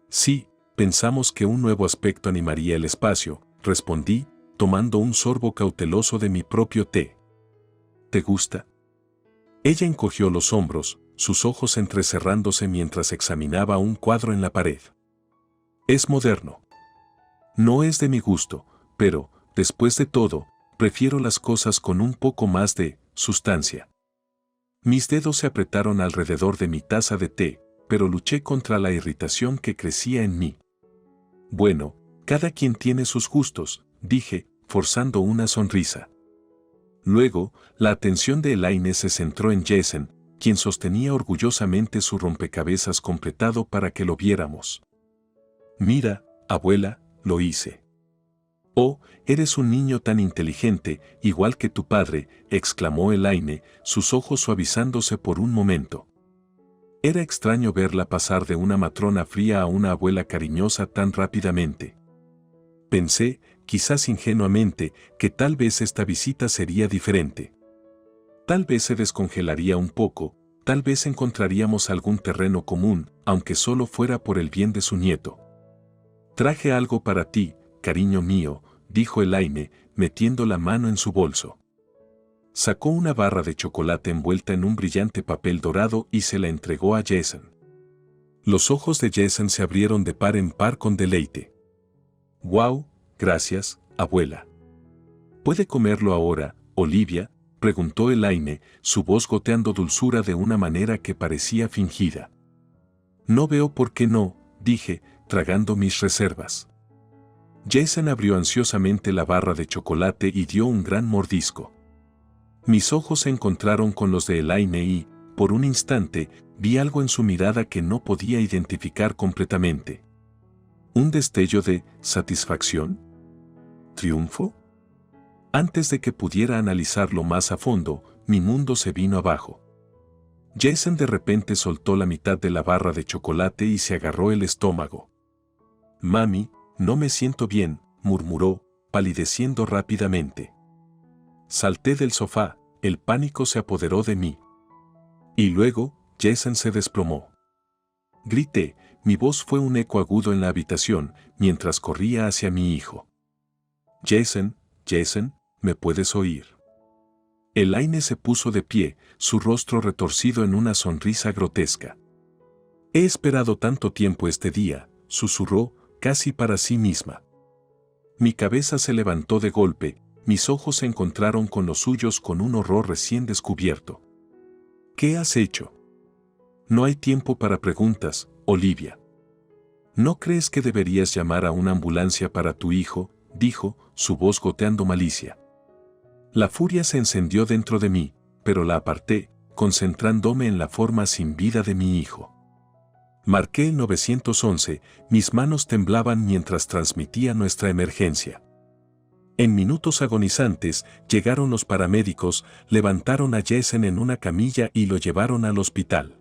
«Sí, pensamos que un nuevo aspecto animaría el espacio», respondí, tomando un sorbo cauteloso de mi propio té. «¿Te gusta?». Ella encogió los hombros, sus ojos entrecerrándose mientras examinaba un cuadro en la pared. «Es moderno. No es de mi gusto, pero, después de todo, prefiero las cosas con un poco más de sustancia». Mis dedos se apretaron alrededor de mi taza de té, pero luché contra la irritación que crecía en mí. «Bueno, cada quien tiene sus gustos», dije, forzando una sonrisa. Luego, la atención de Elaine se centró en Jason, quien sostenía orgullosamente su rompecabezas completado para que lo viéramos. «Mira, abuela, lo hice». «Oh, eres un niño tan inteligente, igual que tu padre», exclamó Elaine, sus ojos suavizándose por un momento. Era extraño verla pasar de una matrona fría a una abuela cariñosa tan rápidamente. Pensé, quizás ingenuamente, que tal vez esta visita sería diferente. Tal vez se descongelaría un poco, tal vez encontraríamos algún terreno común, aunque solo fuera por el bien de su nieto. «Traje algo para ti, cariño mío», dijo Elaine, metiendo la mano en su bolso. Sacó una barra de chocolate envuelta en un brillante papel dorado y se la entregó a Jason. Los ojos de Jason se abrieron de par en par con deleite. «Wow, gracias, abuela». «¿Puede comerlo ahora, Olivia?», preguntó Elaine, su voz goteando dulzura de una manera que parecía fingida. «No veo por qué no», dije, tragando mis reservas. Jason abrió ansiosamente la barra de chocolate y dio un gran mordisco. Mis ojos se encontraron con los de Elaine y, por un instante, vi algo en su mirada que no podía identificar completamente. ¿Un destello de satisfacción? ¿Triunfo? Antes de que pudiera analizarlo más a fondo, mi mundo se vino abajo. Jason de repente soltó la mitad de la barra de chocolate y se agarró el estómago. «Mami, no me siento bien», murmuró, palideciendo rápidamente. Salté del sofá, el pánico se apoderó de mí. Y luego, Jason se desplomó. Grité, mi voz fue un eco agudo en la habitación, mientras corría hacia mi hijo. «Jason, Jason, ¿me puedes oír?». Elaine se puso de pie, su rostro retorcido en una sonrisa grotesca. «He esperado tanto tiempo este día», susurró, casi para sí misma. Mi cabeza se levantó de golpe, mis ojos se encontraron con los suyos con un horror recién descubierto. «¿Qué has hecho?». «No hay tiempo para preguntas, Olivia». «¿No crees que deberías llamar a una ambulancia para tu hijo?», dijo, su voz goteando malicia. La furia se encendió dentro de mí, pero la aparté, concentrándome en la forma sin vida de mi hijo. Marqué el 911, mis manos temblaban mientras transmitía nuestra emergencia. En minutos agonizantes, llegaron los paramédicos, levantaron a Jason en una camilla y lo llevaron al hospital.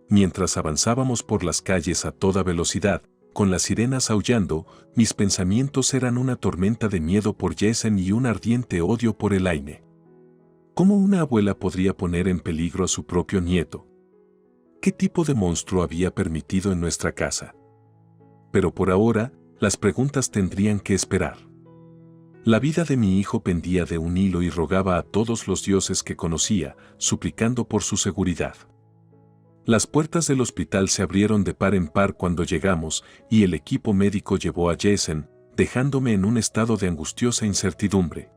Mientras avanzábamos por las calles a toda velocidad, con las sirenas aullando, mis pensamientos eran una tormenta de miedo por Jason y un ardiente odio por Elaine. ¿Cómo una abuela podría poner en peligro a su propio nieto? ¿Qué tipo de monstruo había permitido en nuestra casa? Pero por ahora, las preguntas tendrían que esperar. La vida de mi hijo pendía de un hilo y rogaba a todos los dioses que conocía, suplicando por su seguridad. Las puertas del hospital se abrieron de par en par cuando llegamos y el equipo médico llevó a Jason, dejándome en un estado de angustiosa incertidumbre.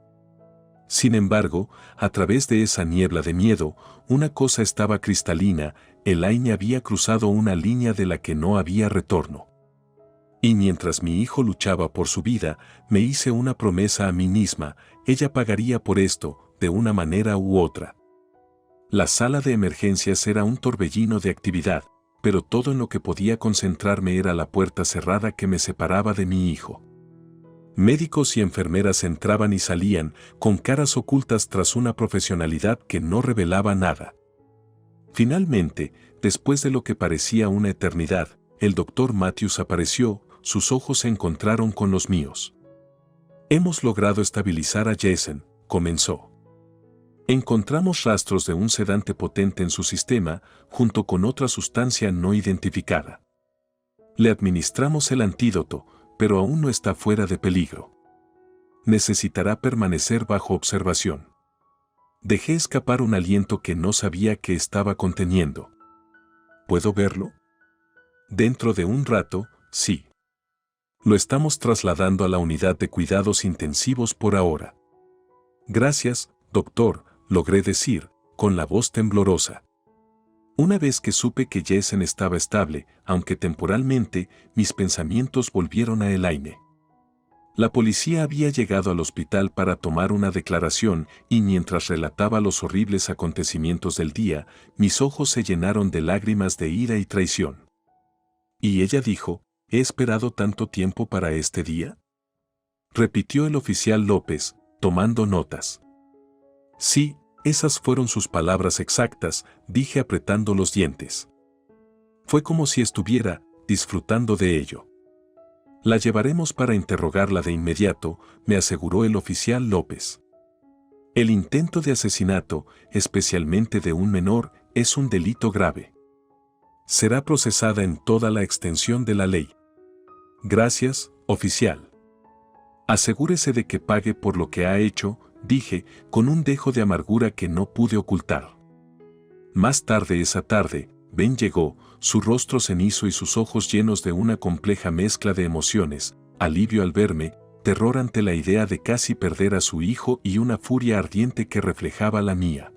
Sin embargo, a través de esa niebla de miedo, una cosa estaba cristalina: Elaine había cruzado una línea de la que no había retorno. Y mientras mi hijo luchaba por su vida, me hice una promesa a mí misma: ella pagaría por esto, de una manera u otra. La sala de emergencias era un torbellino de actividad, pero todo en lo que podía concentrarme era la puerta cerrada que me separaba de mi hijo. Médicos y enfermeras entraban y salían, con caras ocultas tras una profesionalidad que no revelaba nada. Finalmente, después de lo que parecía una eternidad, el doctor Matthews apareció, sus ojos se encontraron con los míos. «Hemos logrado estabilizar a Jason», comenzó. «Encontramos rastros de un sedante potente en su sistema, junto con otra sustancia no identificada. Le administramos el antídoto, pero aún no está fuera de peligro. Necesitará permanecer bajo observación». Dejé escapar un aliento que no sabía que estaba conteniendo. «¿Puedo verlo?» «Dentro de un rato, sí. Lo estamos trasladando a la unidad de cuidados intensivos por ahora». «Gracias, doctor», logré decir, con la voz temblorosa. Una vez que supe que Jason estaba estable, aunque temporalmente, mis pensamientos volvieron a Elaine. La policía había llegado al hospital para tomar una declaración y mientras relataba los horribles acontecimientos del día, mis ojos se llenaron de lágrimas de ira y traición. Y ella dijo: «¿He esperado tanto tiempo para este día?», repitió el oficial López, tomando notas. «Sí, esas fueron sus palabras exactas», dije apretando los dientes. Fue como si estuviera disfrutando de ello. «La llevaremos para interrogarla de inmediato», me aseguró el oficial López. «El intento de asesinato, especialmente de un menor, es un delito grave. Será procesada en toda la extensión de la ley». «Gracias, oficial. Asegúrese de que pague por lo que ha hecho», dije, con un dejo de amargura que no pude ocultar. Más tarde esa tarde, Ben llegó, su rostro cenizo y sus ojos llenos de una compleja mezcla de emociones: alivio al verme, terror ante la idea de casi perder a su hijo y una furia ardiente que reflejaba la mía.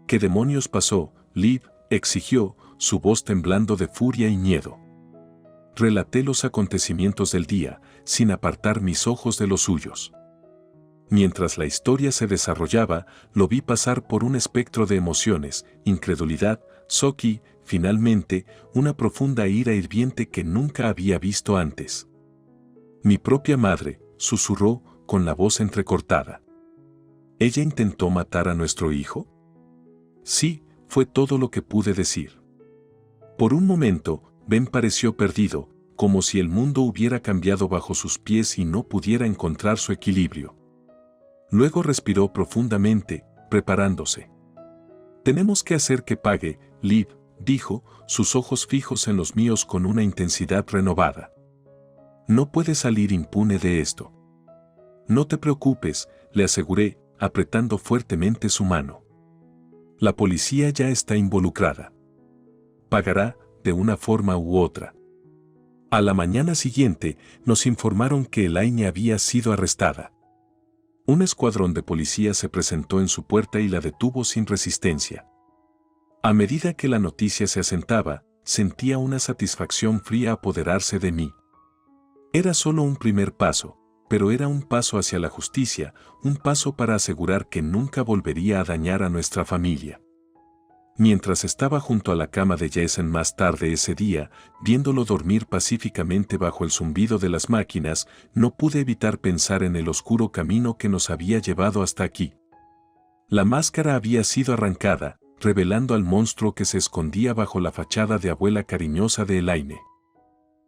«¿Qué demonios pasó, Liv?», exigió, su voz temblando de furia y miedo. Relaté los acontecimientos del día, sin apartar mis ojos de los suyos. Mientras la historia se desarrollaba, lo vi pasar por un espectro de emociones: incredulidad, shock y, finalmente, una profunda ira hirviente que nunca había visto antes. «Mi propia madre», susurró, con la voz entrecortada. «¿Ella intentó matar a nuestro hijo?». «Sí», fue todo lo que pude decir. Por un momento, Ben pareció perdido, como si el mundo hubiera cambiado bajo sus pies y no pudiera encontrar su equilibrio. Luego respiró profundamente, preparándose. «Tenemos que hacer que pague, Liv», dijo, sus ojos fijos en los míos con una intensidad renovada. «No puede salir impune de esto». «No te preocupes», le aseguré, apretando fuertemente su mano. «La policía ya está involucrada. Pagará, de una forma u otra». A la mañana siguiente, nos informaron que Elaine había sido arrestada. Un escuadrón de policía se presentó en su puerta y la detuvo sin resistencia. A medida que la noticia se asentaba, sentía una satisfacción fría apoderarse de mí. Era solo un primer paso, pero era un paso hacia la justicia, un paso para asegurar que nunca volvería a dañar a nuestra familia. Mientras estaba junto a la cama de Jason más tarde ese día, viéndolo dormir pacíficamente bajo el zumbido de las máquinas, no pude evitar pensar en el oscuro camino que nos había llevado hasta aquí. La máscara había sido arrancada, revelando al monstruo que se escondía bajo la fachada de abuela cariñosa de Elaine.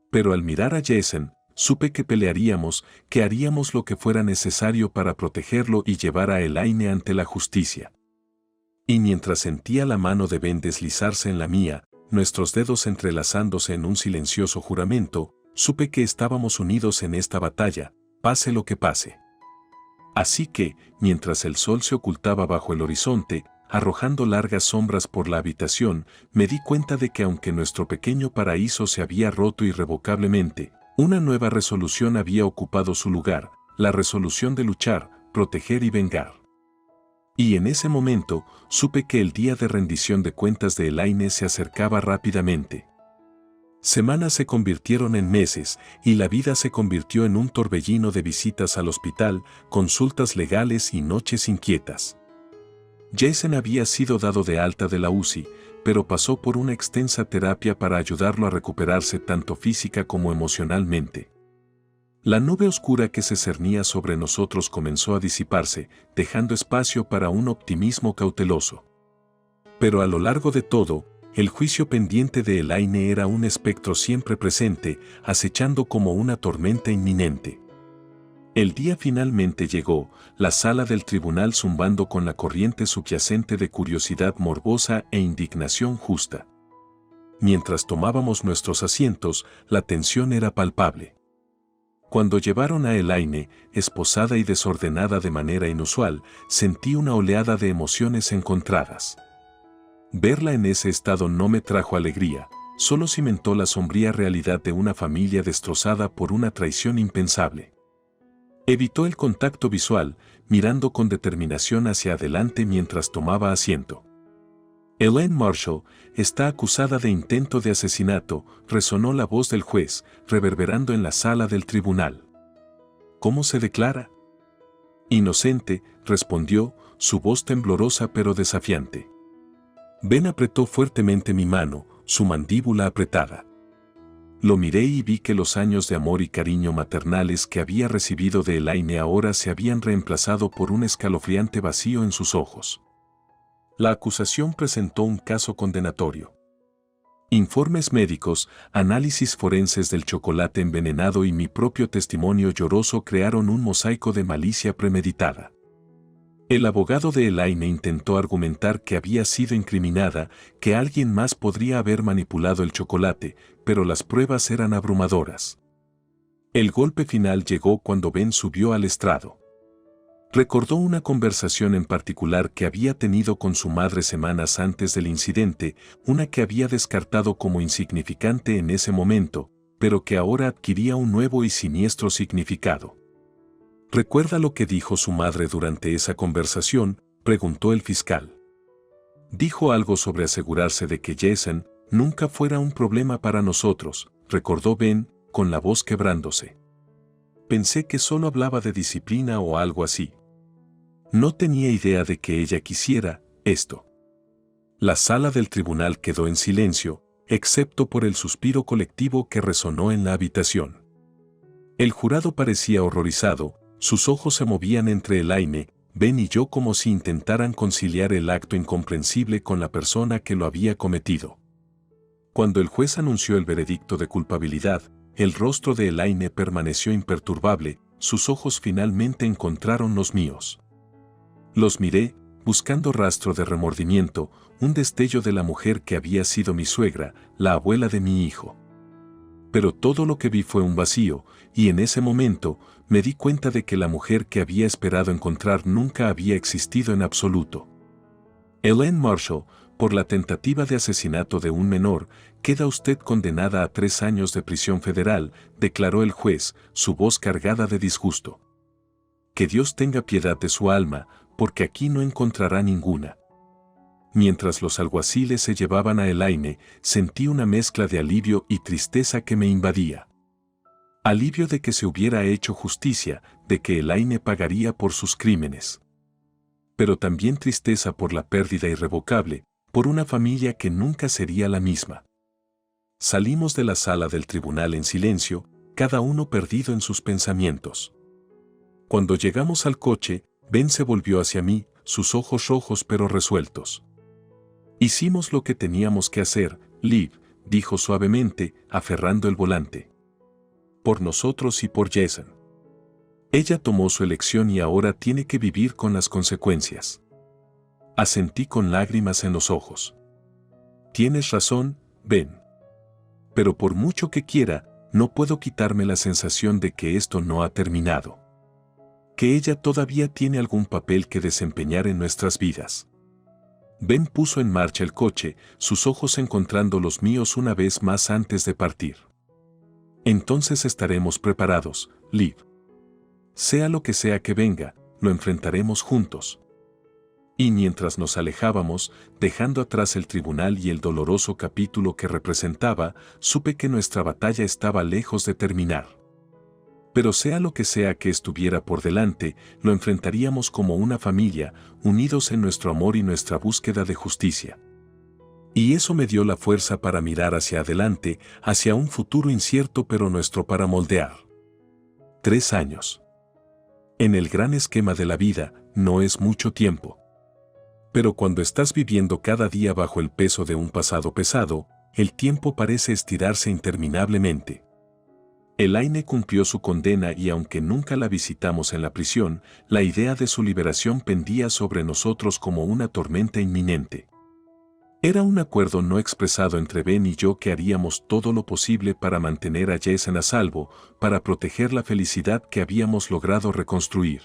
Pero al mirar a Jason, supe que pelearíamos, que haríamos lo que fuera necesario para protegerlo y llevar a Elaine ante la justicia. Y mientras sentía la mano de Ben deslizarse en la mía, nuestros dedos entrelazándose en un silencioso juramento, supe que estábamos unidos en esta batalla, pase lo que pase. Así que, mientras el sol se ocultaba bajo el horizonte, arrojando largas sombras por la habitación, me di cuenta de que aunque nuestro pequeño paraíso se había roto irrevocablemente, una nueva resolución había ocupado su lugar, la resolución de luchar, proteger y vengar. Y en ese momento, supe que el día de rendición de cuentas de Elaine se acercaba rápidamente. Semanas se convirtieron en meses, y la vida se convirtió en un torbellino de visitas al hospital, consultas legales y noches inquietas. Jason había sido dado de alta de la UCI, pero pasó por una extensa terapia para ayudarlo a recuperarse tanto física como emocionalmente. La nube oscura que se cernía sobre nosotros comenzó a disiparse, dejando espacio para un optimismo cauteloso. Pero a lo largo de todo, el juicio pendiente de Elaine era un espectro siempre presente, acechando como una tormenta inminente. El día finalmente llegó, la sala del tribunal zumbando con la corriente subyacente de curiosidad morbosa e indignación justa. Mientras tomábamos nuestros asientos, la tensión era palpable. Cuando llevaron a Elaine, esposada y desordenada de manera inusual, sentí una oleada de emociones encontradas. Verla en ese estado no me trajo alegría, solo cimentó la sombría realidad de una familia destrozada por una traición impensable. Evitó el contacto visual, mirando con determinación hacia adelante mientras tomaba asiento. Elaine Marshall está acusada de intento de asesinato, resonó la voz del juez, reverberando en la sala del tribunal. ¿Cómo se declara? Inocente, respondió, su voz temblorosa pero desafiante. Ben apretó fuertemente mi mano, su mandíbula apretada. Lo miré y vi que los años de amor y cariño maternales que había recibido de Elaine ahora se habían reemplazado por un escalofriante vacío en sus ojos. La acusación presentó un caso condenatorio. Informes médicos, análisis forenses del chocolate envenenado y mi propio testimonio lloroso crearon un mosaico de malicia premeditada. El abogado de Elaine intentó argumentar que había sido incriminada, que alguien más podría haber manipulado el chocolate, pero las pruebas eran abrumadoras. El golpe final llegó cuando Ben subió al estrado. Recordó una conversación en particular que había tenido con su madre semanas antes del incidente, una que había descartado como insignificante en ese momento, pero que ahora adquiría un nuevo y siniestro significado. ¿Recuerda lo que dijo su madre durante esa conversación?, preguntó el fiscal. Dijo algo sobre asegurarse de que Jason nunca fuera un problema para nosotros, recordó Ben, con la voz quebrándose. Pensé que solo hablaba de disciplina o algo así. No tenía idea de que ella quisiera esto. La sala del tribunal quedó en silencio, excepto por el suspiro colectivo que resonó en la habitación. El jurado parecía horrorizado, sus ojos se movían entre Elaine, Ben y yo como si intentaran conciliar el acto incomprensible con la persona que lo había cometido. Cuando el juez anunció el veredicto de culpabilidad, el rostro de Elaine permaneció imperturbable, sus ojos finalmente encontraron los míos. Los miré, buscando rastro de remordimiento, un destello de la mujer que había sido mi suegra, la abuela de mi hijo. Pero todo lo que vi fue un vacío, y en ese momento, me di cuenta de que la mujer que había esperado encontrar nunca había existido en absoluto. Elaine Marshall, por la tentativa de asesinato de un menor, queda usted condenada a 3 años de prisión federal, declaró el juez, su voz cargada de disgusto. Que Dios tenga piedad de su alma, porque aquí no encontrará ninguna. Mientras los alguaciles se llevaban a Elaine, sentí una mezcla de alivio y tristeza que me invadía. Alivio de que se hubiera hecho justicia, de que Elaine pagaría por sus crímenes. Pero también tristeza por la pérdida irrevocable, por una familia que nunca sería la misma. Salimos de la sala del tribunal en silencio, cada uno perdido en sus pensamientos. Cuando llegamos al coche, Ben se volvió hacia mí, sus ojos rojos pero resueltos. Hicimos lo que teníamos que hacer, Liv, dijo suavemente, aferrando el volante. Por nosotros y por Jason. Ella tomó su elección y ahora tiene que vivir con las consecuencias. Asentí con lágrimas en los ojos. Tienes razón, Ben. Pero por mucho que quiera, no puedo quitarme la sensación de que esto no ha terminado. Que ella todavía tiene algún papel que desempeñar en nuestras vidas. Ben puso en marcha el coche, sus ojos encontrando los míos una vez más antes de partir. Entonces estaremos preparados, Liv. Sea lo que sea que venga, lo enfrentaremos juntos. Y mientras nos alejábamos, dejando atrás el tribunal y el doloroso capítulo que representaba, supe que nuestra batalla estaba lejos de terminar. Pero sea lo que sea que estuviera por delante, lo enfrentaríamos como una familia, unidos en nuestro amor y nuestra búsqueda de justicia. Y eso me dio la fuerza para mirar hacia adelante, hacia un futuro incierto pero nuestro para moldear. 3 años. En el gran esquema de la vida, no es mucho tiempo. Pero cuando estás viviendo cada día bajo el peso de un pasado pesado, el tiempo parece estirarse interminablemente. Elaine cumplió su condena y aunque nunca la visitamos en la prisión, la idea de su liberación pendía sobre nosotros como una tormenta inminente. Era un acuerdo no expresado entre Ben y yo que haríamos todo lo posible para mantener a Jason a salvo, para proteger la felicidad que habíamos logrado reconstruir.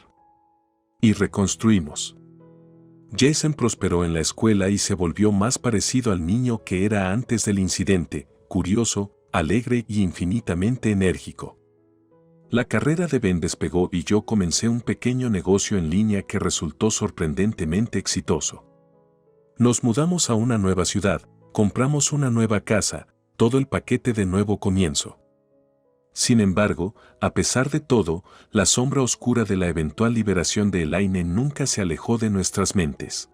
Y reconstruimos. Jason prosperó en la escuela y se volvió más parecido al niño que era antes del incidente, curioso, alegre y infinitamente enérgico. La carrera de Ben despegó y yo comencé un pequeño negocio en línea que resultó sorprendentemente exitoso. Nos mudamos a una nueva ciudad, compramos una nueva casa, todo el paquete de nuevo comienzo. Sin embargo, a pesar de todo, la sombra oscura de la eventual liberación de Elaine nunca se alejó de nuestras mentes.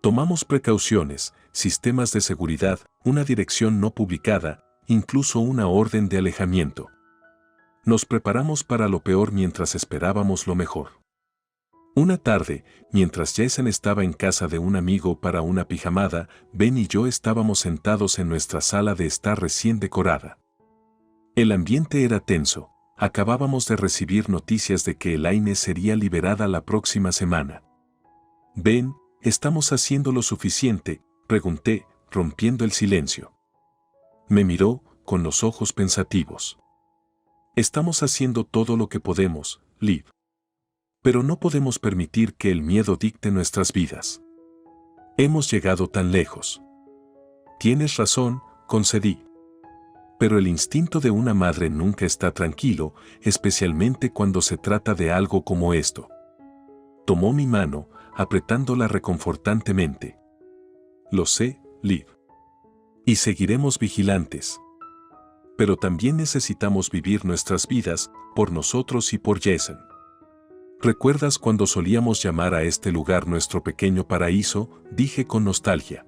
Tomamos precauciones, sistemas de seguridad, una dirección no publicada, incluso una orden de alejamiento. Nos preparamos para lo peor mientras esperábamos lo mejor. Una tarde, mientras Jason estaba en casa de un amigo para una pijamada, Ben y yo estábamos sentados en nuestra sala de estar recién decorada. El ambiente era tenso, acabábamos de recibir noticias de que Elaine sería liberada la próxima semana. Ben, ¿estamos haciendo lo suficiente?, pregunté, rompiendo el silencio. Me miró, con los ojos pensativos. Estamos haciendo todo lo que podemos, Liv. Pero no podemos permitir que el miedo dicte nuestras vidas. Hemos llegado tan lejos. Tienes razón, concedí. Pero el instinto de una madre nunca está tranquilo, especialmente cuando se trata de algo como esto. Tomó mi mano, apretándola reconfortantemente. Lo sé, Liv. Y seguiremos vigilantes. Pero también necesitamos vivir nuestras vidas, por nosotros y por Jason. ¿Recuerdas cuando solíamos llamar a este lugar nuestro pequeño paraíso?, dije con nostalgia.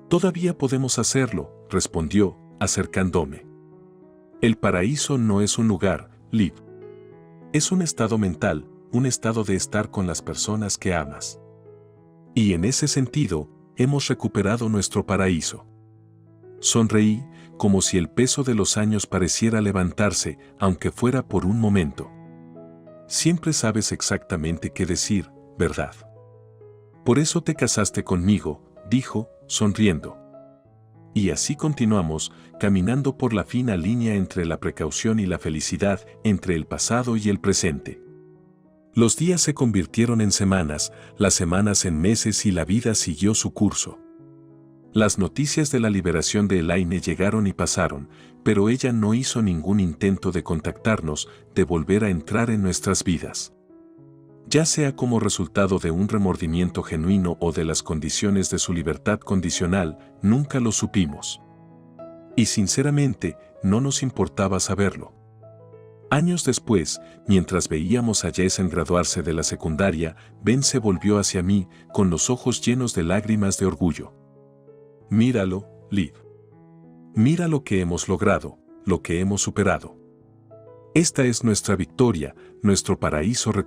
Todavía podemos hacerlo, respondió, acercándome. El paraíso no es un lugar, Liv. Es un estado mental, un estado de estar con las personas que amas. Y en ese sentido, hemos recuperado nuestro paraíso. Sonreí, como si el peso de los años pareciera levantarse, aunque fuera por un momento. Siempre sabes exactamente qué decir, ¿verdad? Por eso te casaste conmigo, dijo, sonriendo. Y así continuamos, caminando por la fina línea entre la precaución y la felicidad, entre el pasado y el presente. Los días se convirtieron en semanas, las semanas en meses y la vida siguió su curso. Las noticias de la liberación de Elaine llegaron y pasaron, pero ella no hizo ningún intento de contactarnos, de volver a entrar en nuestras vidas. Ya sea como resultado de un remordimiento genuino o de las condiciones de su libertad condicional, nunca lo supimos. Y sinceramente, no nos importaba saberlo. Años después, mientras veíamos a Jason graduarse de la secundaria, Ben se volvió hacia mí, con los ojos llenos de lágrimas de orgullo. Míralo, Liv. Mira lo que hemos logrado, lo que hemos superado. Esta es nuestra victoria, nuestro paraíso recuperado.